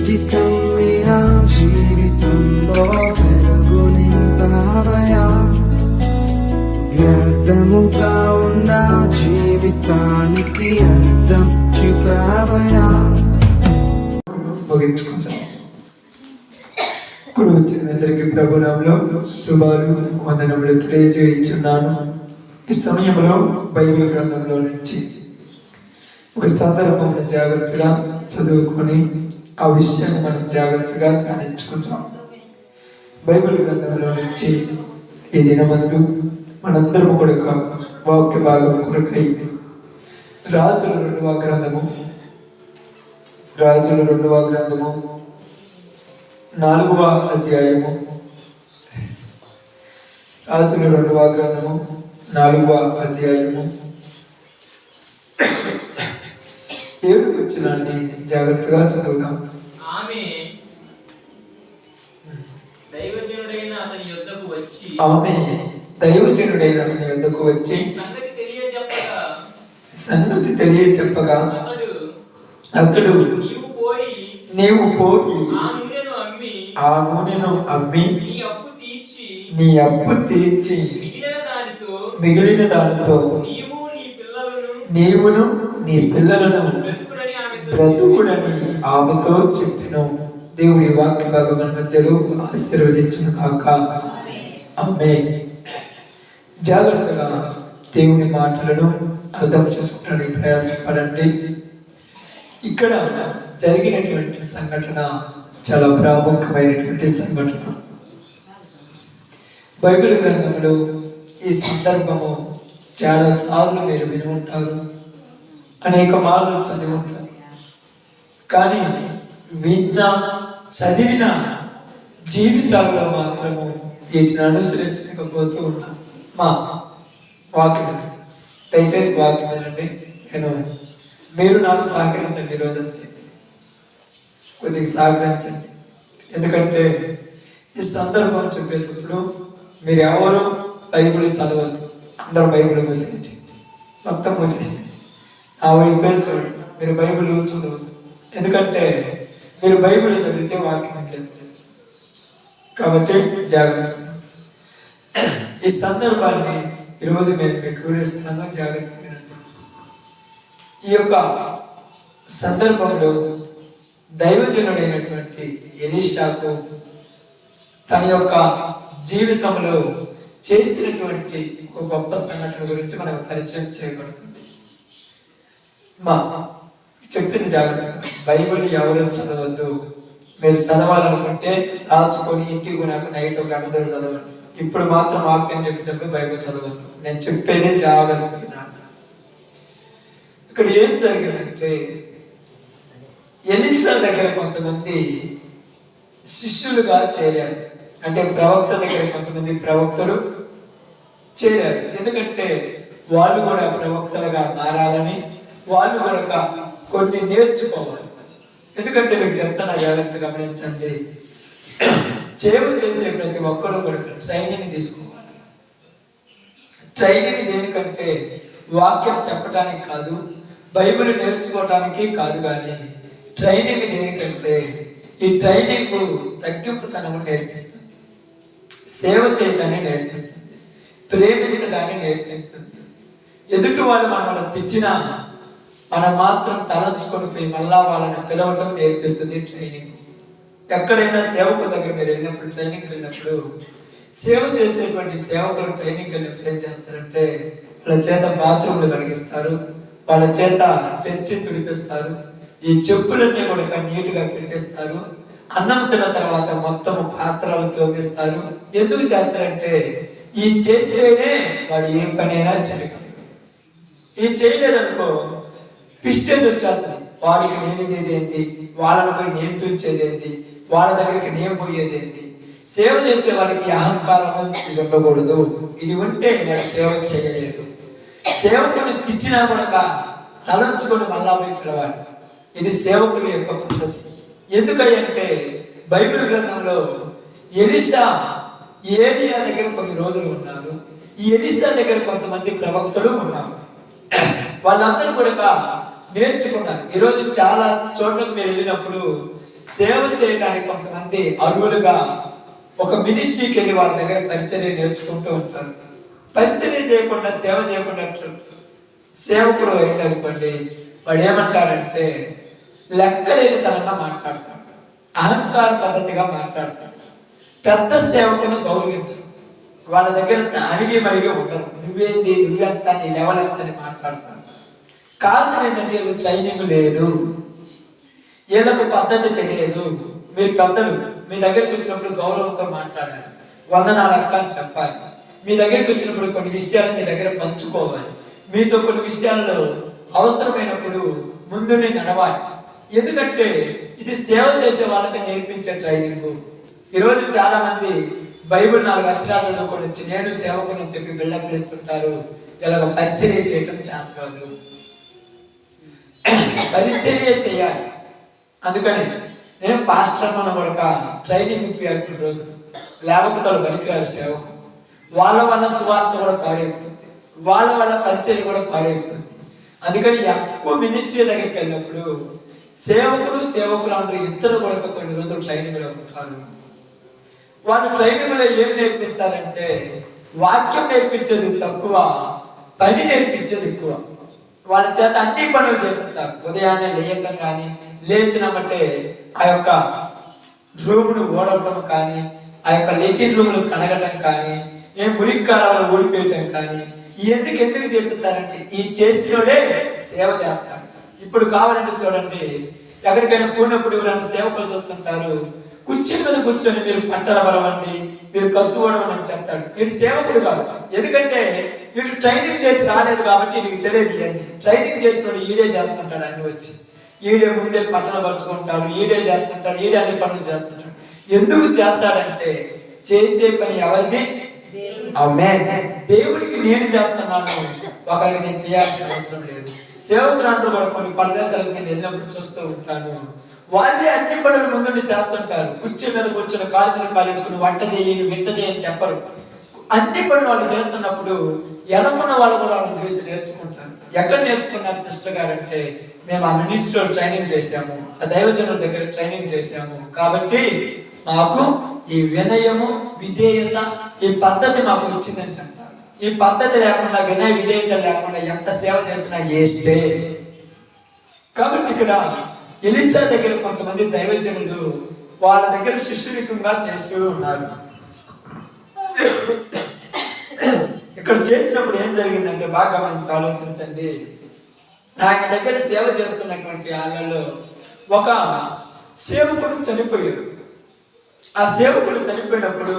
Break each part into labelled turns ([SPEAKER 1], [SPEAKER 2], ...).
[SPEAKER 1] జీవితం మీరా జీవితంలో వెలుగు నింపావయా, వ్యర్థముగా ఉన్న జీవితానికి అర్థం చూపావయా.
[SPEAKER 2] ముగించుకుంటాం. ఇప్పుడు వచ్చిన అందరికీ ప్రభునామంలో శుభాలు వందనములు తెలియజేయుచున్నాను. ఈ సమయంలో బైబిల్ గ్రంథంలో నుంచి ఒక సందర్భంలో జాగ్రత్తగా చదువుకొని ఆ విషయాన్ని మనం జాగ్రత్తగా ధ్యానించుకుంటాం. బైబిల్ గ్రంథంలో నుంచి ఈ దినమందు మనందరం కూడా వాక్య భాగం కొరకై రాజుల 2వ గ్రంథము 4వ అధ్యాయము, రాజుల 2వ గ్రంథము 4వ అధ్యాయము 7వ వచనాన్ని జాగ్రత్తగా చదువుదాం.
[SPEAKER 3] ఆమె దైవజనుడైన అతని యొద్దకు వచ్చి సంగతి తెలియచెప్పగా అతడు నీవు పోయి ఆ నూనెను అమ్మి నీ అప్పు తీర్చి మిగిలిన దానితో నీవును నీ పిల్లలను బ్రతుకుడని ఆమెతో చెప్పిన. దేవుడి వాక్య భాగం మన మధ్యలో ఆశీర్వదించిన కాక ఆమేన్. జాగ్రత్తగా దేవుని మాటలను అర్థం చేసుకోవడానికి ప్రయాసపడండి. ఇక్కడ జరిగినటువంటి సంఘటన చాలా ప్రాముఖ్యమైనటువంటి సంఘటన. బైబిల్ గ్రంథంలో ఈ సందర్భము చాలా సార్లు మీరు విని ఉంటారు, అనేక మార్లు చదివి ఉంటారు. కానీ చదివిన జీవితాల్లో మాత్రము వీటిని అనుసరించలేకపోతూ ఉన్నాం. మా వాక్యం దయచేసి వాక్యం వినండి. మీరు నాకు సహకరించండి, రోజంతే కొద్దిగా సహకరించండి. ఎందుకంటే ఈ సందర్భం చెప్పేటప్పుడు మీరు ఎవరు బైబిల్ చదవద్దు, అందరూ బైబిల్ మూసేసి మొత్తం మూసేసి నా వైపే చూడండి. మీరు బైబిల్ చదవద్దు, ఎందుకంటే మీరు బైబిల్ చదివితే వాక్యం లేదు. కాబట్టి జాగ్రత్త. ఈ సందర్భాన్ని ఈరోజు నేను మీకు వివరిస్తున్నాను, జాగ్రత్త వినండి. ఈ యొక్క సందర్భంలో దైవజనుడైనటువంటి ఎలీషాకు తన యొక్క జీవితంలో చేసినటువంటి ఒక గొప్ప సంఘటన గురించి మనకు పరిచయం చేయబడుతుంది. చెప్పింది జాగ్రత్త. బైబిల్ ఎవరు చదవద్దు. మీరు చదవాలనుకుంటే రాసుకొని ఇంటికి నాకు నైట్ ఒక గంటతో చదవండి. ఇప్పుడు మాత్రం వాక్యం చెప్పేటప్పుడు బైబిల్ చదవద్దు. నేను చెప్పేది జాగ్రత్తగా. ఇక్కడ ఏం జరిగిందంటే, ఎలీషా దగ్గర కొంతమంది శిష్యులుగా చేరారు. అంటే ప్రవక్త దగ్గర కొంతమంది ప్రవక్తలు చేరారు. ఎందుకంటే వాళ్ళు కూడా ప్రవక్తలుగా మారాలని, వాళ్ళు కూడా కొన్ని నేర్చుకోవాలి. ఎందుకంటే మీకు చెప్తాను, జాగ్రత్తగా గమనించండి. సేవ చేసే ప్రతి ఒక్కరు కూడా ట్రైనింగ్ తీసుకోవాలి. ట్రైనింగ్ దేనికంటే వాక్యం చెప్పడానికి కాదు, బైబిల్ నేర్చుకోవటానికి కాదు. కానీ ట్రైనింగ్ దేనికంటే ఈ ట్రైనింగ్ తగ్గింపుతనము నేర్పిస్తుంది, సేవ చేయడాన్ని నేర్పిస్తుంది, ప్రేమించడాన్ని నేర్పిస్తుంది. ఎదుటి వాళ్ళు మనల్ని తిట్టినా మనం మాత్రం తలంచుకొని పోయి మళ్ళా వాళ్ళని పిలవటం నేర్పిస్తుంది ట్రైనింగ్. ఎక్కడైనా సేవకుల దగ్గర మీరు వెళ్ళినప్పుడు, ట్రైనింగ్కి వెళ్ళినప్పుడు, సేవ చేసేటువంటి సేవకులు ట్రైనింగ్కి వెళ్ళినప్పుడు ఏం చేస్తారంటే వాళ్ళ చేత బాత్రూమ్లు కడిగిస్తారు, వాళ్ళ చేత చర్చి తుడిపిస్తారు, ఈ చెప్పులన్నీ కూడా నీట్గా పెట్టిస్తారు. అన్నం తిన్న తర్వాత మొత్తం పాత్రలు తోమిస్తారు. ఎందుకు చేస్తారంటే ఈ చేస్తేనే వాడు ఏ పనైనా చేయగలరు. ఈ చేయలేదనుకో పిస్టేజ్ వచ్చేస్తుంది. వాడికి నేను ఉండేదేంటి, వాళ్ళని పోయి నేను పిలిచేదేంటి, వాళ్ళ దగ్గరికి నేను పోయేదేంటి. సేవ చేసే వాడికి అహంకారము ఇది ఉండకూడదు. ఇది ఉంటే వాడు సేవ చేయలేదు. సేవకుని తిట్టినా కూడా తలంచుకొని మళ్ళా పోయి పిలవాలి. ఇది సేవకుల యొక్క పద్ధతి. ఎందుకంటే బైబిల్ గ్రంథంలో ఎలీషా ఏలియా దగ్గర కొన్ని రోజులు ఉన్నారు. ఈ ఎలీషా దగ్గర కొంతమంది ప్రవక్తలు ఉన్నారు. వాళ్ళందరూ కూడా నేర్చుకున్నారు. ఈరోజు చాలా చోట్లకు మీరు వెళ్ళినప్పుడు సేవ చేయడానికి కొంతమంది అర్హులుగా ఒక మినిస్ట్రీకి వెళ్ళి వాళ్ళ దగ్గర పరిచర్య నేర్చుకుంటూ ఉంటారు. పరిచర్య చేయకుండా సేవ చేయకుండా సేవకుడు ఏంటనుకోండి, వాడు ఏమంటాడంటే లెక్కలేనితనంగా మాట్లాడతాడు, అహంకార పద్ధతిగా మాట్లాడతాడు, పెద్ద సేవకులను గౌరవించడు, వాళ్ళ దగ్గర అణిగి మడిగి ఉండరు. నువ్వేంది, నువ్వెంత, నీ లెవెల్ ఎంత అని మాట్లాడతారు. కారణం ఏంటంటే వీళ్ళు ట్రైనింగ్ లేదు, వీళ్ళకు పద్ధతి తెలియదు. మీరు పెద్దలు మీ దగ్గరికి వచ్చినప్పుడు గౌరవంతో మాట్లాడాలి, వందనాలు అక్క అని చెప్పాలి. మీ దగ్గరికి వచ్చినప్పుడు కొన్ని విషయాలు మీ దగ్గర పంచుకోవాలి, మీతో కొన్ని విషయాల్లో అవసరమైనప్పుడు ముందునే నడవాలి. ఎందుకంటే ఇది సేవ చేసే వాళ్ళకి నేర్పించే ట్రైనింగ్. ఈరోజు చాలా మంది బైబిల్ 4 అక్షరాలు చదువుకొని వచ్చి నేను సేవకుని చెప్పి బిల్డప్ చేస్తుంటారు. ఇలాగ పరిచర్య చేయటం చేత కాదు, పరిచర్య చేయాలి. అందుకని నేను పాస్టర్ మన కూడా ట్రైనింగ్ ఇప్పారు రోజు, లేకపోతే వాళ్ళు పనికిరారు సేవకు. వాళ్ళ వల్ల సువార్త కూడా పాడైపోతుంది, వాళ్ళ వల్ల పరిచర్య కూడా పాడైపోతుంది. అందుకని ఎక్కువ మినిస్ట్రీ దగ్గరికి వెళ్ళినప్పుడు సేవకులు అంటారు, ఇద్దరు కూడా కొన్ని రోజులు ట్రైనింగ్లో ఉంటారు. వాళ్ళు ట్రైనింగ్లో ఏం నేర్పిస్తారంటే వాక్యం నేర్పించేది తక్కువ, పని నేర్పించేది ఎక్కువ. వాళ్ళ చేత అన్ని పనులు చేపిస్తారు. ఉదయాన్నే లేయటం కానీ, లేచినామంటే ఆ యొక్క రూమును ఓడటం కానీ, ఆ యొక్క లెటిన్ రూములు కడగటం కానీ, మురికి కాలంలో ఓడిపోయటం కానీ, ఎందుకు చెప్తారంటే ఈ చేసినోడే సేవ చేస్తాడు. ఇప్పుడు కావాలంటే చూడండి, ఎక్కడికైనా పోయినప్పుడు ఎవరైనా సేవకులు చూస్తుంటారు, కుర్చీ మీద కూర్చొని మీరు పంటల బలవండి, మీరు కసువడం అని చెప్తాడు. వీడు సేవకుడు కాదు, ఎందుకంటే వీడు ట్రైనింగ్ చేసి రాలేదు కాబట్టి నీకు తెలియదు. ఇవన్నీ ట్రైనింగ్ చేసుకొని ఈడే చేస్తుంటాడు. అన్ని వచ్చి ఈడే ముందే పంటలు పరుచుకుంటాడు, ఈడే చేస్తుంటాడు, ఈడే అన్ని పనులు చేస్తుంటాడు. ఎందుకు చేస్తాడంటే చేసే పని ఎవరిది? దేవుడికి నేను చేస్తున్నాను, ఒకరికి నేను చేయాల్సిన అవసరం లేదు. సేవకురాండ్రు కూడా కొన్ని ప్రదేశాలకు నేను వెళ్ళినప్పుడు చూస్తూ ఉంటాను, వాళ్ళే అన్ని పనులు ముందుండి చేస్తుంటారు. కుర్చీ మీద కూర్చొని కాలు మీద కాలు వేసుకుని వంట చేయని వింట చేయని చెప్పరు. అన్ని పనులు వాళ్ళు చేస్తున్నప్పుడు ఎనుకున్న వాళ్ళు కూడా వాళ్ళని చూసి నేర్చుకుంటారు. ఎక్కడ నేర్చుకున్నారు సిస్టర్ గారు అంటే, మేము ఆ మినిస్ట్రీలో ట్రైనింగ్ చేసాము, ఆ దైవజనుల దగ్గర ట్రైనింగ్ చేసాము, కాబట్టి మాకు ఈ వినయము విధేయత ఈ పద్ధతి మాకు వచ్చిందని చెప్తారు. ఈ పద్ధతి లేకుండా, వినయ విధేయత లేకుండా ఎంత సేవ చేసినా వేస్టే. కాబట్టి ఇక్కడ ఎలీషా దగ్గర కొంతమంది దైవజనులు వాళ్ళ దగ్గర శిష్యునికంగా చేస్తూ ఉన్నారు. ఇక్కడ చేసినప్పుడు ఏం జరిగిందంటే బాగా గమనించి ఆలోచించండి. ఆయన దగ్గర సేవ చేస్తున్నటువంటి వాళ్ళలో ఒక సేవకుడు చనిపోయాడు. ఆ సేవకుడు చనిపోయినప్పుడు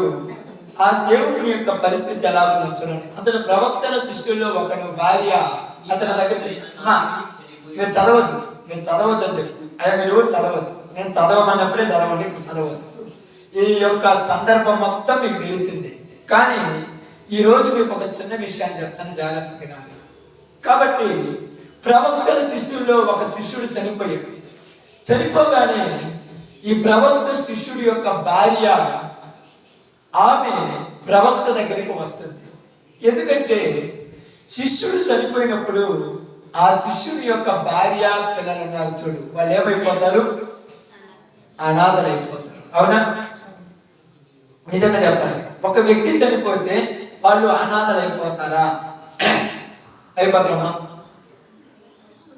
[SPEAKER 3] ఆ సేవకుని యొక్క పరిస్థితి ఎలా ఉందో చూడండి. అతను ప్రవక్తల శిష్యుల్లో ఒకడు భార్య అతని దగ్గరికి, మీరు చదవద్దు అని చెప్పి, అయ్యా మీరు ఎవరు చదవద్దు, నేను చదవమన్నప్పుడే చదవండి, ఇప్పుడు చదవద్దు. ఈ యొక్క సందర్భం మొత్తం మీకు తెలిసింది. కానీ ఈ రోజు మీకు ఒక చిన్న విషయాన్ని చెప్తాను, జాగ్రత్తగా. కాబట్టి ప్రవక్తల శిష్యుల్లో ఒక శిష్యుడు చనిపోయాడు. చనిపోగానే ఈ ప్రవక్త శిష్యుడి యొక్క భార్య ఆమె ప్రవక్త దగ్గరికి వస్తుంది. ఎందుకంటే శిష్యుడు చనిపోయినప్పుడు ఆ శిష్యుడి యొక్క భార్య పిల్లలు ఉన్నారు చూడు, వాళ్ళు ఏమైపోతారు? అనాథలు అయిపోతారు. అవునా? నిజంగా చెప్పండి, ఒక వ్యక్తి చనిపోతే వాళ్ళు అనాథలు అయిపోతారా? అయిపోతారమ్మా?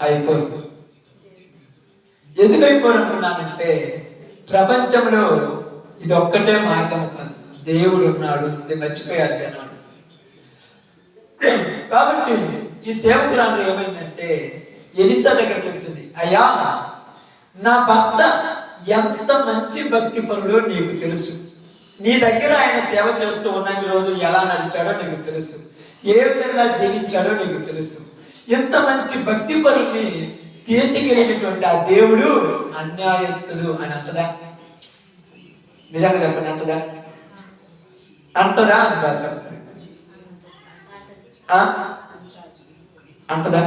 [SPEAKER 3] అయిపోరు. ఎందుకు అయిపోరు అంటున్నానంటే, ప్రపంచంలో ఇది ఒక్కటే మార్గం కాదు, దేవుడు ఉన్నాడు, ఇది మర్చిపోయారు జనాలు. కాబట్టి ఈ సేవకురాలు ఏమైందంటే ఎలీషా దగ్గరికి వచ్చింది, అయ్యా నా భర్త ఎంత మంచి భక్తి పరుడో నీకు తెలుసు, నీ దగ్గర ఆయన సేవ చేస్తూ ఉన్న రోజులు ఎలా నడిచాడో నీకు తెలుసు, ఏ విధంగా జీవించాడో నీకు తెలుసు. ఎంత మంచి భక్తి పరుడిని తీసుకెళ్ళినటువంటి ఆ దేవుడు అన్యాయస్తుడు అని అంటదా? నిజంగా చెప్పండి, అంటదా? అంటదా చెప్తాను. అంటదా?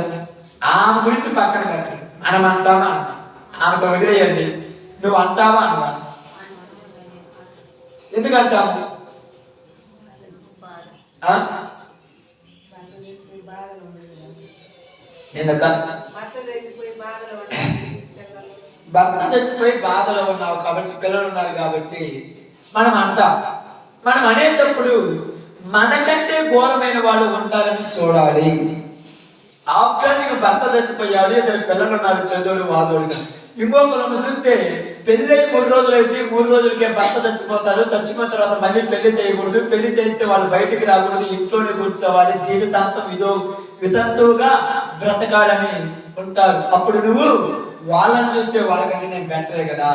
[SPEAKER 3] ఆమె గురించి పక్కన పెట్టండి, మనం అంటావా అన్నా, ఆమెతో వదిలేయండి. నువ్వు అంటావా అనవా? ఎందుకంటాము? ఎందుక భర్త చచ్చిపోయి బాధలో ఉన్నావు కాబట్టి, పిల్లలు ఉన్నారు కాబట్టి మనం అంటాం. మనం అనేటప్పుడు మనకంటే ఘోరమైన వాళ్ళు ఉంటారని చూడాలి. ఆఫ్టర్ నీకు భర్త చచ్చిపోయాడు, 2 పిల్లలు ఉన్నారు, చదువుడు వాదోడుగా. ఇంకొకరు చూస్తే పెళ్ళి 3 రోజులు అయితే 3 రోజులకే భర్త చచ్చిపోతారు. చచ్చిపోయిన తర్వాత మళ్ళీ పెళ్లి చేయకూడదు, పెళ్లి చేస్తే వాళ్ళు బయటికి రాకూడదు, ఇంట్లోనే కూర్చోవాలి, జీవితాంతం వితంతువుగా బ్రతకాలని ఉంటారు. అప్పుడు నువ్వు వాళ్ళని చూస్తే వాళ్ళకంటే నేను బెటరే కదా.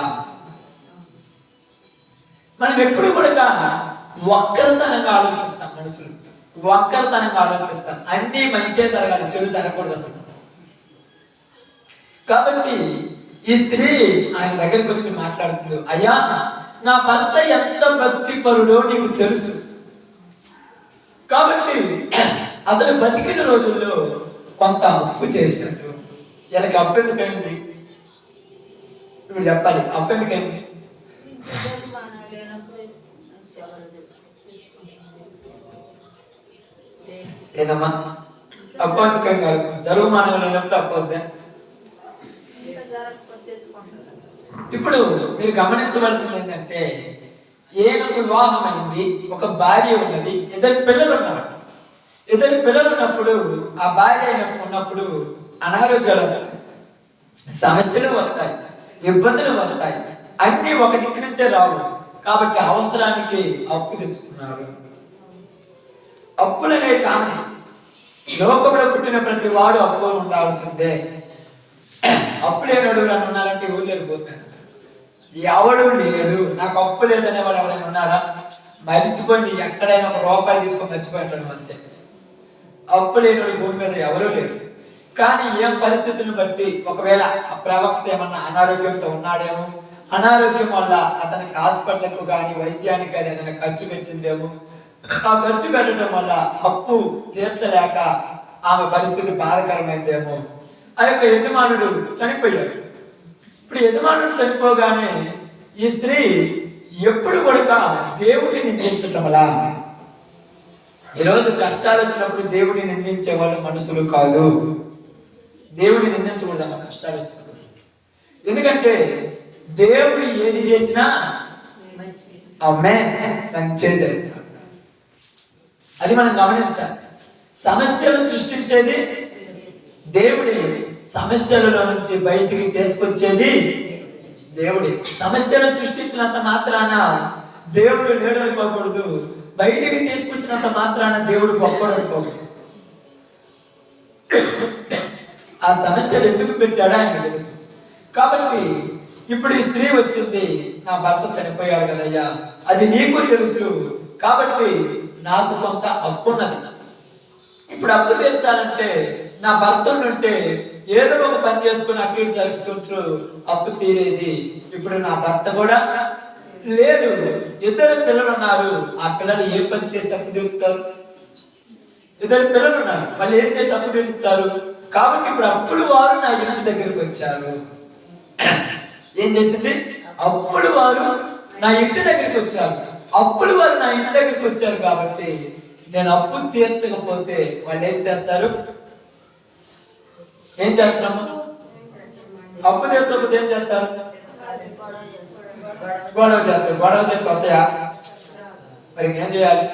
[SPEAKER 3] మనం ఎప్పుడు కూడా వక్రతనంగా ఆలోచిస్తాం. మనుషులు వక్రతనంగా ఆలోచిస్తాం. అన్నీ మంచే జరగాలి, చెడు జరగకూడదు అసలు. కాబట్టి ఈ స్త్రీ ఆయన దగ్గరికి వచ్చి మాట్లాడుతుంది, అయ్యా నా భర్త ఎంత భక్తిపరుడో నీకు తెలుసు. కాబట్టి అతను బతికిన రోజుల్లో కొంత అప్పు చేశాడు. వీళ్ళకి అప్పు ఎందుకైంది? ఇప్పుడు చెప్పాలి, అప్పు ఎందుకైంది? ఏదమ్మా అప్పు ఎందుకైంది? జరుగు మానవ లేనప్పుడు అప్పు వద్దా? ఇప్పుడు మీరు గమనించవలసింది ఏంటంటే, ఏనుగు వివాహం అయింది, ఒక భార్య ఉన్నది, 2 పిల్లలు ఉన్నారు. 2 పిల్లలు ఉన్నప్పుడు ఆ భార్య ఉన్నప్పుడు అనారోగ్యాలు వస్తాయి, సమస్యలు వస్తాయి, ఇబ్బందులు వస్తాయి. అన్నీ ఒక దిక్కు నుంచే రావు. కాబట్టి అవసరానికి అప్పు తెచ్చుకున్నారు. అప్పులనే కామని లోకంలో పుట్టిన ప్రతి వాడు అప్పు ఉండాల్సిందే. అప్పు లేని అడుగులు అంటున్నారంటే ఊళ్ళో పోతారు. ఎవడు లేడు, నాకు అప్పు లేదనే వాడు ఎవరైనా ఉన్నాడా? మరిచిపోయి ఎక్కడైనా 1 రూపాయి తీసుకొని మర్చిపోయాడు అంతే. అప్పు లేనుడు భూమి మీద ఎవరూ లేరు. కానీ ఏం పరిస్థితులను బట్టి, ఒకవేళ ఆ ప్రవక్త ఏమన్నా అనారోగ్యంతో ఉన్నాడేమో, అనారోగ్యం వల్ల అతనికి హాస్పిటల్కు కానీ వైద్యానికి కానీ ఏదైనా ఖర్చు పెట్టిందేమో, ఆ ఖర్చు పెట్టడం వల్ల అప్పు తీర్చలేక ఆమె పరిస్థితి బాధకరమైందేమో. ఆ యొక్క యజమానుడు చనిపోయాడు. ఇప్పుడు యజమానుడు చనిపోగానే ఈ స్త్రీ ఎప్పుడు కూడా దేవుడిని నిందించటంలా. ఈరోజు కష్టాలు వచ్చినప్పుడు దేవుడిని నిందించే వాళ్ళు మనుషులు కాదు. దేవుడిని నిందించకూడదమ్మా కష్టాలు వచ్చినప్పుడు. ఎందుకంటే దేవుడు ఏది చేసినా అమ్మే మంచే చేస్తాడు. అది మనం గమనించాలి. సమస్యలు సృష్టించేది దేవుడే, సమస్యలలో నుంచి బయటికి తీసుకొచ్చేది దేవుడే. సమస్యలు సృష్టించినంత మాత్రాన దేవుడు లేడు అనుకోకూడదు, బయటికి తీసుకొచ్చినంత మాత్రాన దేవుడు గొప్పడు అనుకోకూడదు. ఆ సమస్యలు ఎందుకు పెట్టాడో ఆయనకు తెలుసు. కాబట్టి ఇప్పుడు ఈ స్త్రీ వచ్చింది, నా భర్త చనిపోయాడు కదయ్యా, అది నీకు తెలుసు, కాబట్టి నాకు కొంత అప్పు ఉన్నది. ఇప్పుడు అప్పు తీర్చాలంటే నా భర్త ఉంటే ఏదో ఒక పని చేసుకుని అటు ఇటు జరుపుకుంటూ అప్పు తీరేది. ఇప్పుడు నా భర్త కూడా లేడు, 2 పిల్లలు ఉన్నారు. ఆ పిల్లలు ఏ పని చేసి అప్పు తీరుతారు? 2 పిల్లలు ఉన్నారు, వాళ్ళు ఏం చేసి అప్పు తీరుస్తారు? కాబట్టి ఇప్పుడు అప్పులు వారు నా ఇంటి దగ్గరికి వచ్చారు. ఏం చేసింది? అప్పులు వారు నా ఇంటి దగ్గరికి వచ్చారు. అప్పులు వారు నా ఇంటి దగ్గరికి వచ్చారు కాబట్టి నేను అప్పు తీర్చకపోతే వాళ్ళు ఏం చేస్తారు? ఏం చేస్తారమ్మా? అప్పు తీర్చకపోతే ఏం చేస్తారు? గొడవ చేస్తారు. గొడవ చేస్తే వస్తాయా? మరి ఏం చేయాలి?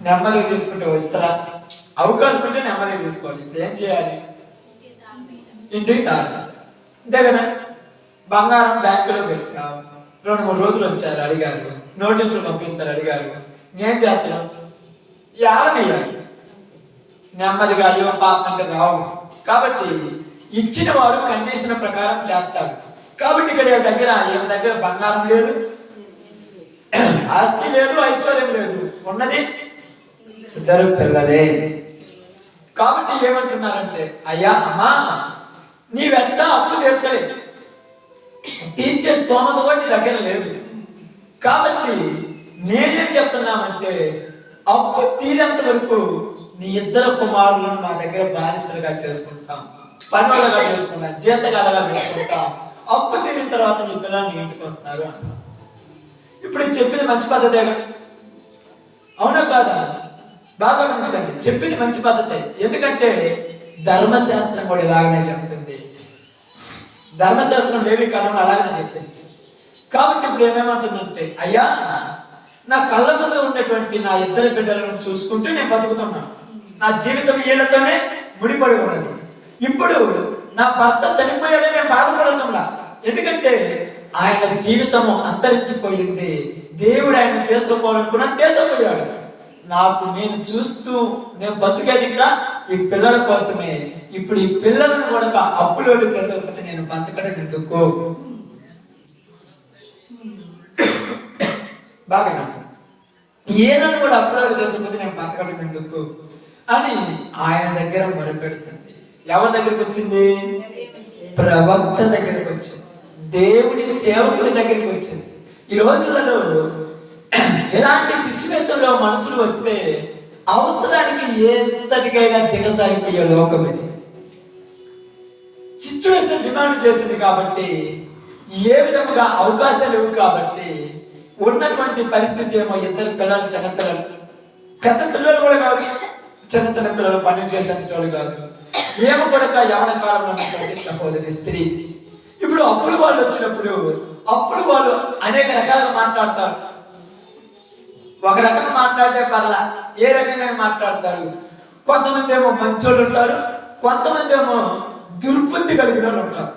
[SPEAKER 3] నెమ్మదిగా తీసుకుంటే ఇతరా అవకాశం ఉంటే నెమ్మదిగా తీసుకోవాలి. ఇప్పుడు ఏం చేయాలి? ఇంటికి తాళాలి, అంతే కదా. బంగారం బ్యాంకులో పెట్టావు, 2-3 రోజులు వచ్చారు, అడిగారు, నోటీసులు పంపించారు, అడిగారు, ఏం చేస్తున్నాం? ఆడనేయాలి నెమ్మదిగా. అయ్యో పాపం అంటే రావు. కాబట్టి ఇచ్చిన వారు కండిషన్ ప్రకారం చేస్తారు. కాబట్టి ఇక్కడ ఏమి దగ్గర బంగారం లేదు, ఆస్తి లేదు, ఐశ్వర్యం లేదు, ఉన్నది 2 పిల్లలే. కాబట్టి ఏమంటున్నారంటే, అయ్యా అమ్మా నీ వెంట అప్పు తీర్చలేదు, తీర్చే స్తోమత కూడా నీ దగ్గర లేదు. కాబట్టి నేనేం చెప్తున్నామంటే అప్పు తీరేంత వరకు నీ 2 కుమారులను మా దగ్గర బానిసలుగా చేసుకుంటాం, పనులుగా చేసుకుంటాం, జీతగాలుగా పెట్టుకుంటాం. అప్పు తీరిన తర్వాత నీ పిల్లలు నీ ఇంటికి వస్తారు అన్న. ఇప్పుడు చెప్పింది మంచి పద్ధతే, అవునా కాదా? బాగా గమనించండి, చెప్పింది మంచి పద్ధతే. ఎందుకంటే ధర్మశాస్త్రం కూడా ఇలాగనే చెప్తుంది. ధర్మశాస్త్రం లేవి కాలంలో అలాగనే చెప్తుంది. కాబట్టి ఇప్పుడు ఏమేమంటుందంటే, అయ్యా నా కళ్ళ ముందు ఉన్నటువంటి నా ఇద్దరు బిడ్డలను చూసుకుంటూ నేను బతుకుతున్నాను. నా జీవితం వీళ్ళతోనే ముడిపడి ఉన్నది. ఇప్పుడు నా భర్త చనిపోయాడని నేను బాధపడటంలా, ఎందుకంటే ఆయన జీవితము అంతరించిపోయింది. దేవుడు ఆయన తీసుకుపోవాలనుకున్నాడు, తీసుకుపోయాడు. నాకు నేను చూస్తూ నేను బతికేది ఇక్కడ ఈ పిల్లల కోసమే. ఇప్పుడు ఈ పిల్లలను కూడా అప్పులోకి తీసుకపోతే నేను బతకడం ఎందుకు? బాగా ఏలను కూడా అప్పులోకి తీసుకపోతే నేను బతకడం ఎందుకు అని ఆయన దగ్గర మొరపెడుతుంది. ఎవరి దగ్గరికి వచ్చింది? ప్రవక్త దగ్గరికి వచ్చింది, దేవుని సేవకుడి దగ్గరికి వచ్చింది. ఈ రోజులలో ఎలాంటి సిచ్యువేషన్ లో మనుషులు వస్తే అవసరానికి ఎంతటికైనా దిగజారిపోయే లోకం ఇది. సిచ్యువేషన్ డిమాండ్ చేసింది కాబట్టి, ఏ విధముగా అవకాశాలు లేవు కాబట్టి ఉన్నటువంటి పరిస్థితి ఏమో ఇద్దరు పిల్లలు, చిన్న పిల్లలు, పెద్ద పిల్లలు కూడా కాదు, చిన్న చిన్న పిల్లలు, పని చేసే వాళ్ళు కాదు, ఏమో కూడా యవన కాలంలో ఉన్నటువంటి సహోదరి స్త్రీ. ఇప్పుడు అప్పులు వాళ్ళు వచ్చినప్పుడు అప్పులు వాళ్ళు అనేక రకాలుగా మాట్లాడతారు. ఒక రకంగా మాట్లాడితే పర్లా, ఏ రకంగా మాట్లాడతారు. కొంతమంది ఏమో మంచోళ్ళు ఉంటారు, కొంతమంది ఏమో దుర్బుద్ధి కలిగిన వాళ్ళు ఉంటారు,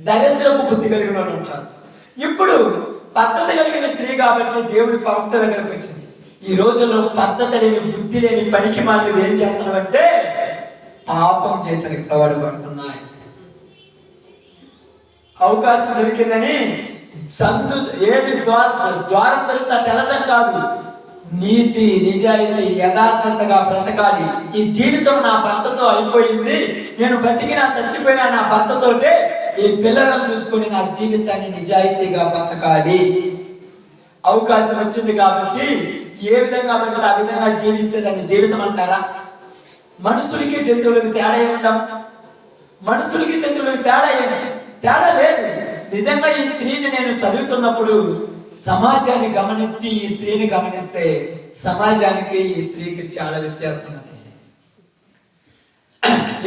[SPEAKER 3] దరిద్రపు బుద్ధి కలిగిన వాళ్ళు ఉంటారు. ఇప్పుడు పద్ధతి కలిగిన స్త్రీ కాబట్టి దేవుడి ప్రవక్త దగ్గరకు వచ్చింది. ఈ రోజుల్లో పద్ధతి లేని, బుద్ధి లేని పనికి మళ్ళీ ఏం చేస్తున్నామంటే పాపం చేయటానికి ప్రవాడు పడుతున్నాయి. అవకాశం దొరికిందని సందు ఏది ద్వారం దొరికితే వెళ్ళటం కాదు, నీతి నిజాయితీ యథార్థతగా బ్రతకాలి. ఈ జీవితం నా భర్తతో అయిపోయింది, నేను బతికినా చచ్చిపోయినా నా భర్తతోటే, ఈ పిల్లలను చూసుకొని నా జీవితాన్ని నిజాయితీగా బతకాలి. అవకాశం వచ్చింది కాబట్టి ఏ విధంగా పడితే ఆ విధంగా జీవిస్తే దాన్ని జీవితం అంటారా? మనుషులకి జంతువులకి తేడా ఏముందా? మనుషులకి జంతువులకి తేడా ఏంటి? తేడా లేదు. నిజంగా ఈ స్త్రీని నేను చదువుతున్నప్పుడు సమాజాన్ని గమనించి ఈ స్త్రీని గమనిస్తే సమాజానికి ఈ స్త్రీకి చాలా వ్యత్యాసం ఉంది.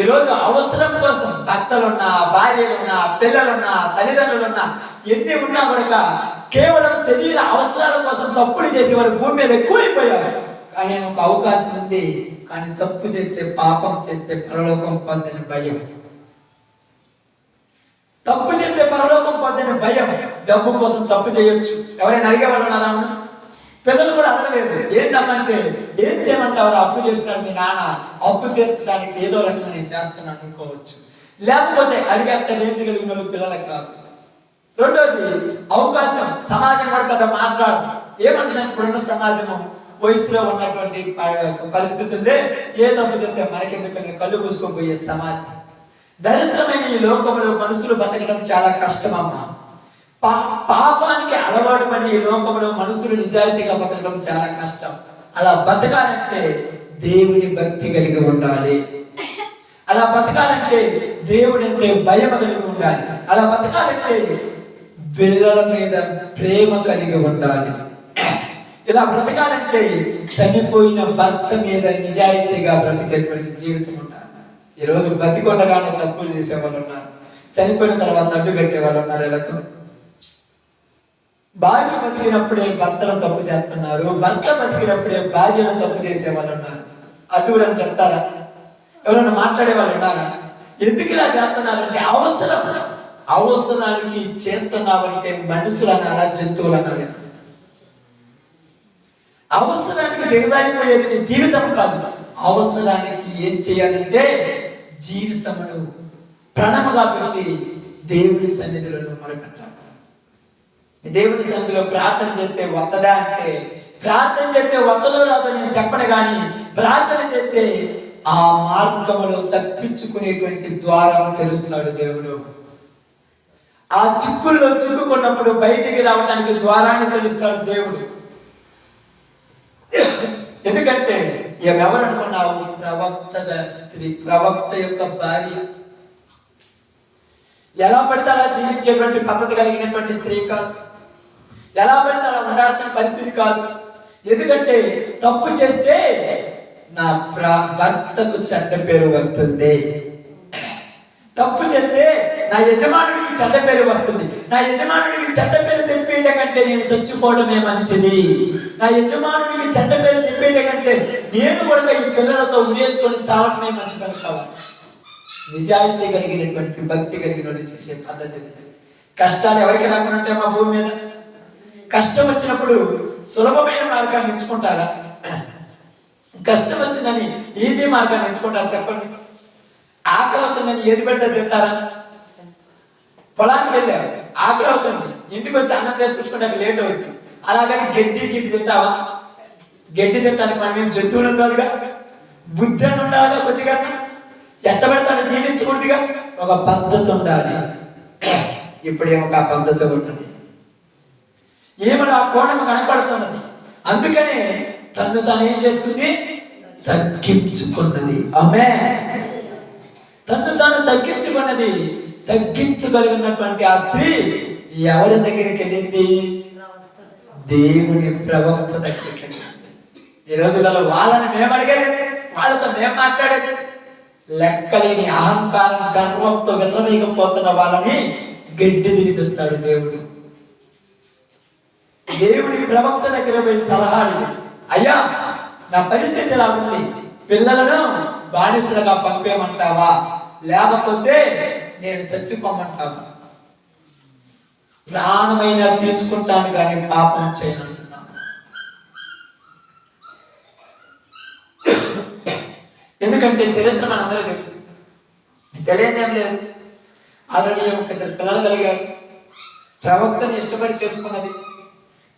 [SPEAKER 3] ఈరోజు అవసరం కోసం భర్తలున్నా, భార్యలున్నా, పిల్లలున్నా, తల్లిదండ్రులున్నా, ఎన్ని ఉన్నా కూడా కేవలం శరీర అవసరాల కోసం తప్పులు చేసి వారు భూమి మీద ఎక్కువైపోయారు. కానీ ఒక అవకాశం ఉంది, కానీ తప్పు చేస్తే, పాపం చేస్తే పరలోకం పొందని భయం. తప్పు చేస్తే పరలోకం పొందని భయం. డబ్బు కోసం తప్పు చేయొచ్చు. ఎవరైనా అడిగే వాళ్ళు ఉన్నారా? పిల్లలు కూడా అడగలేదు. ఏంటమ్మంటే ఏం చేయమంటారు? అప్పు చేస్తున్నాడు మీ నాన్న, అప్పు తీర్చడానికి ఏదో రకంగా నేను చేస్తున్నాను అనుకోవచ్చు. లేకపోతే అడిగేంత రేంజ్ కలిగిన వాళ్ళు పిల్లలకు కాదు. రెండోది అవకాశం. సమాజం కూడా కదా మాట్లాడు ఏమంటుందంటే, ఇప్పుడున్న సమాజము వయసులో ఉన్నటువంటి పరిస్థితుల్లో ఏ తప్పు చెప్తే మనకెందుకు కళ్ళు పూసుకొని పోయే సమాజం. దరిద్రమైన ఈ లోకంలో మనుషులు బతకడం చాలా కష్టమమ్మా. పాపానికి అలవాటు పడిన ఈ లోకంలో మనుషులు నిజాయితీగా బతకడం చాలా కష్టం. అలా బతకాలంటే దేవుని భక్తి కలిగి ఉండాలి. అలా బతకాలంటే దేవుని అంటే భయం కలిగి ఉండాలి. అలా బతకాలంటే పిల్లల మీద ప్రేమ కలిగి ఉండాలి. ఇలా బ్రతకాలంటే చనిపోయిన భర్త మీద నిజాయితీగా బ్రతికేటువంటి జీవితం ఉండాలి. ఈరోజు బతికొండగానే తప్పులు చేసే వాళ్ళు ఉన్నారు, చనిపోయిన తర్వాత అడ్డు కట్టే వాళ్ళు ఉన్నారు. ఇలా భార్య బతికినప్పుడే భర్తలు తప్పు చేస్తున్నారు, భర్త బతికినప్పుడే భార్యలు తప్పు చేసే వాళ్ళు ఉన్నారు. అడ్డూరని చెప్తారా? ఎవరైనా మాట్లాడే వాళ్ళు ఉన్నారా? ఎందుకు ఇలా చేస్తున్నారంటే అవసరానికి చేస్తున్నామంటే మనుషులు అనాలా, జంతువులు అనాలి. అవసరానికి దిగజారిపోయేది నీ జీవితం కాదు. అవసరానికి ఏం చేయాలంటే జీవితమును ప్రణముగా పెట్టి దేవుని సన్నిధిలో మొరపెట్టాలి. దేవుని సన్నిధిలో ప్రార్థన చేస్తే వత్తదా అంటే, ప్రార్థన చేస్తే వత్తదో రాదో నేను చెప్పను, కానీ ప్రార్థన చేస్తే ఆ మార్గములో తప్పించుకునేటువంటి ద్వారం తెలుస్తున్నాడు దేవుడు. ఆ చిక్కుల్లో చిక్కుకున్నప్పుడు బయటికి రావడానికి ద్వారాన్ని తెలుస్తాడు దేవుడు. ఎందుకంటే ఎవరనుకున్నావు? ప్రవక్తగా స్త్రీ, ప్రవక్త యొక్క భార్య. ఎలా పడితే అలా జీవించేటువంటి పద్ధతి కలిగినటువంటి స్త్రీ కాదు, ఎలా పడితే అలా ఉండాల్సిన పరిస్థితి కాదు. ఎందుకంటే తప్పు చేస్తే నా భర్తకు చెడ్డ పేరు వస్తుంది. తప్పు చేస్తే నా యజమానుడికి చెడ్డ పేరు వస్తుంది. నా యజమానుడికి చెడ్డ పేరు తెప్పేయటం కంటే నేను చచ్చిపోవడమే మంచిది. నా యజమానుడికి చెడ్డ పేరు తెప్పేయటం కంటే నేను కూడా ఈ పిల్లలతో ఉరేసుకొని చావటమే మంచిది అనుకోవాలి. నిజాయితీ కలిగినటువంటి భక్తి కలిగిన చేసే పద్ధతి. కష్టాలు ఎవరికి రాకుండా ఉంటే మా భూమి మీద కష్టం వచ్చినప్పుడు సులభమైన మార్గాన్ని ఎంచుకుంటారా? కష్టం వచ్చిందని ఈజీ మార్గాన్ని ఎంచుకుంటారా? చెప్పండి. ఆకలి అవుతుందని ఏది పెడితే తింటారా? పొలానికి వెళ్ళావు, ఆకలి అవుతుంది, ఇంటికి వచ్చి అన్నం తీసుకొచ్చుకుంటే లేట్ అవుతుంది. అలాగని గడ్డి తింటావా? గడ్డి తింటానికి మనం ఏం జంతువులం కాదుగా. బుద్ధి అని ఉండాలిగా కొద్దిగా. ఎట్ట పెడతాడు జీవించకూడదుగా. ఒక పద్ధతి ఉండాలి. ఇప్పుడేమో ఆ పద్ధతి ఉన్నది. ఏమో ఆ కోణం కనపడుతున్నది. అందుకనే తను ఏం చేసుకుంది? తగ్గించుకున్నది. ఆమె తను తగ్గించుకున్నది. తగ్గించగలిగినటువంటి ఆ స్త్రీ ఎవరి దగ్గరికి వెళ్ళింది? దేవుని ప్రవక్త దగ్గరికి వెళ్ళింది. ఈ రోజులలో వాళ్ళని మేము అడిగేది, వాళ్ళతో మేము మాట్లాడేది. లెక్కలేని అహంకారం గర్వంతో విర్రవీగిపోతున్న వాళ్ళని గడ్డి తినిపిస్తాడు దేవుడు. దేవుడి ప్రవక్త దగ్గర పోయి సలహాలు, అయ్యా నా పరిస్థితి ఎలా ఉంది, పిల్లలను బానిసలుగా పంపేయమంటావా, లేకపోతే నేను చచ్చిపోమంటావా? ప్రాణమైనా తీసుకుంటాను కానీ పాపం చేయనంటున్నా. ఎందుకంటే చరిత్ర మనందరూ తెలుసు. తెలియదేం లేదు. ఆల్రెడీ ఒక ఇద్దరు పిల్లలు కలిగారు. ప్రవక్తని ఇష్టపడి చేసుకున్నది.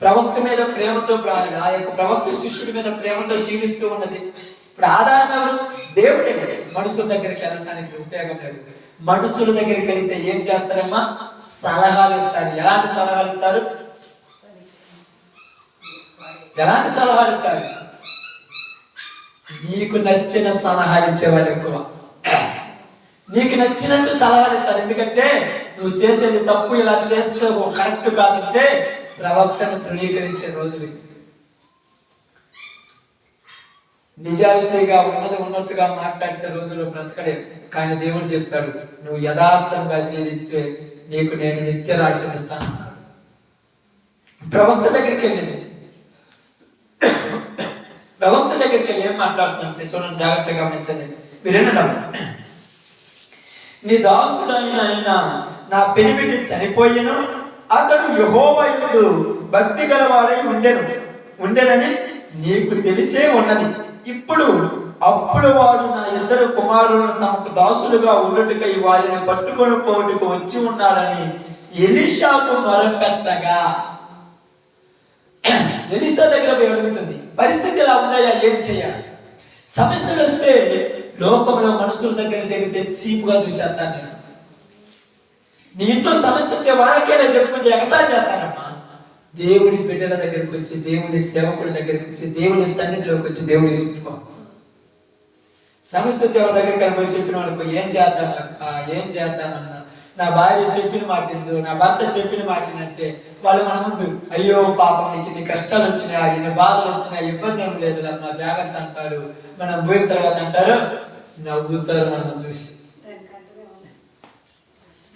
[SPEAKER 3] ప్రవక్త మీద ప్రేమతో, ఆ యొక్క ప్రవక్త శిష్యుడి మీద ప్రేమతో జీవిస్తూ ఉన్నది. ఇప్పుడు ఆధారం ఎవరు? దేవుడే. మనుషుల దగ్గరికి వెళ్ళడానికి ఉపయోగం లేదు. మనుషుల దగ్గరికి వెళితే ఏం చేస్తారమ్మా? సలహాలు ఇస్తారు. ఎలాంటి సలహాలు ఇస్తారు? ఎలాంటి సలహాలు ఇస్తారు? నీకు నచ్చిన సలహాలు ఇచ్చేవాళ్ళు ఎక్కువ. నీకు నచ్చినట్టు సలహాలు ఇస్తారు. ఎందుకంటే నువ్వు చేసేది తప్పు, ఇలా చేస్తే కరెక్ట్ కాదంటే ప్రవక్తను తృణీకరించే రోజులు. నిజాయితీగా ఉన్నట్టుగా మాట్లాడితే రోజులు బ్రతకలేవు. కానీ దేవుడు చెప్తాడు, నువ్వు యథార్థంగా జీవించే నీకు నేను నిత్య రాజ్యం ఇస్తాను. ప్రవక్త దగ్గరికి వెళ్ళింది. ప్రవక్త దగ్గరికి వెళ్ళి ఏం మాట్లాడుతుంటే చూడండి, జాగ్రత్తగా గమనించండి. మీరేనడం, నీ దాసుడైన నా పెనిమిటి చనిపోయిను, అతడు యెహోవా యందు భక్తి గలవాడై ఉండెనని నీకు తెలిసే ఉన్నది. అప్పుడు వాడు నా ఇద్దరు కుమారులను తమకు దాసులుగా ఉండుటకై వారిని పట్టుకొని పోటుకు వచ్చి ఉన్నాడని ఎలీషాకు మొరపెట్టగా, ఎలీషా దగ్గర పోయి అడుగుతుంది, పరిస్థితి ఎలా ఉన్నాయా, ఏం చేయాలి? సమస్యలు వస్తే లోకంలో మనుషుల దగ్గర జరిగితే చీపుగా చూసేస్తాను నేను. నీ ఇంట్లో సమస్య ఉంటే వాళ్ళకేలా చెప్పుకుంటే ఎగతా చేస్తానమ్మా. దేవుని బిడ్డల దగ్గరికి వచ్చి, దేవుని సేవకుల దగ్గరికి వచ్చి, దేవుని సన్నిధిలోకి వచ్చి దేవుడికి చెప్పుకో. సమస్య దేవుడి దగ్గరికి కనుక చెప్పిన వాళ్ళకు ఏం చేద్దాం అక్క, ఏం చేద్దామన్నా, నా భార్య చెప్పిన మాటిందు, నా భర్త చెప్పిన మాటినంటే వాళ్ళు మన ముందు అయ్యో పాపం నీకు ఇన్ని కష్టాలు వచ్చినా, ఇన్ని బాధలు వచ్చినా ఇబ్బంది ఏం లేదు అమ్మా జాగ్రత్త అంటారు. మనం పోయిన తర్వాత అంటారు, నవ్వుతారు.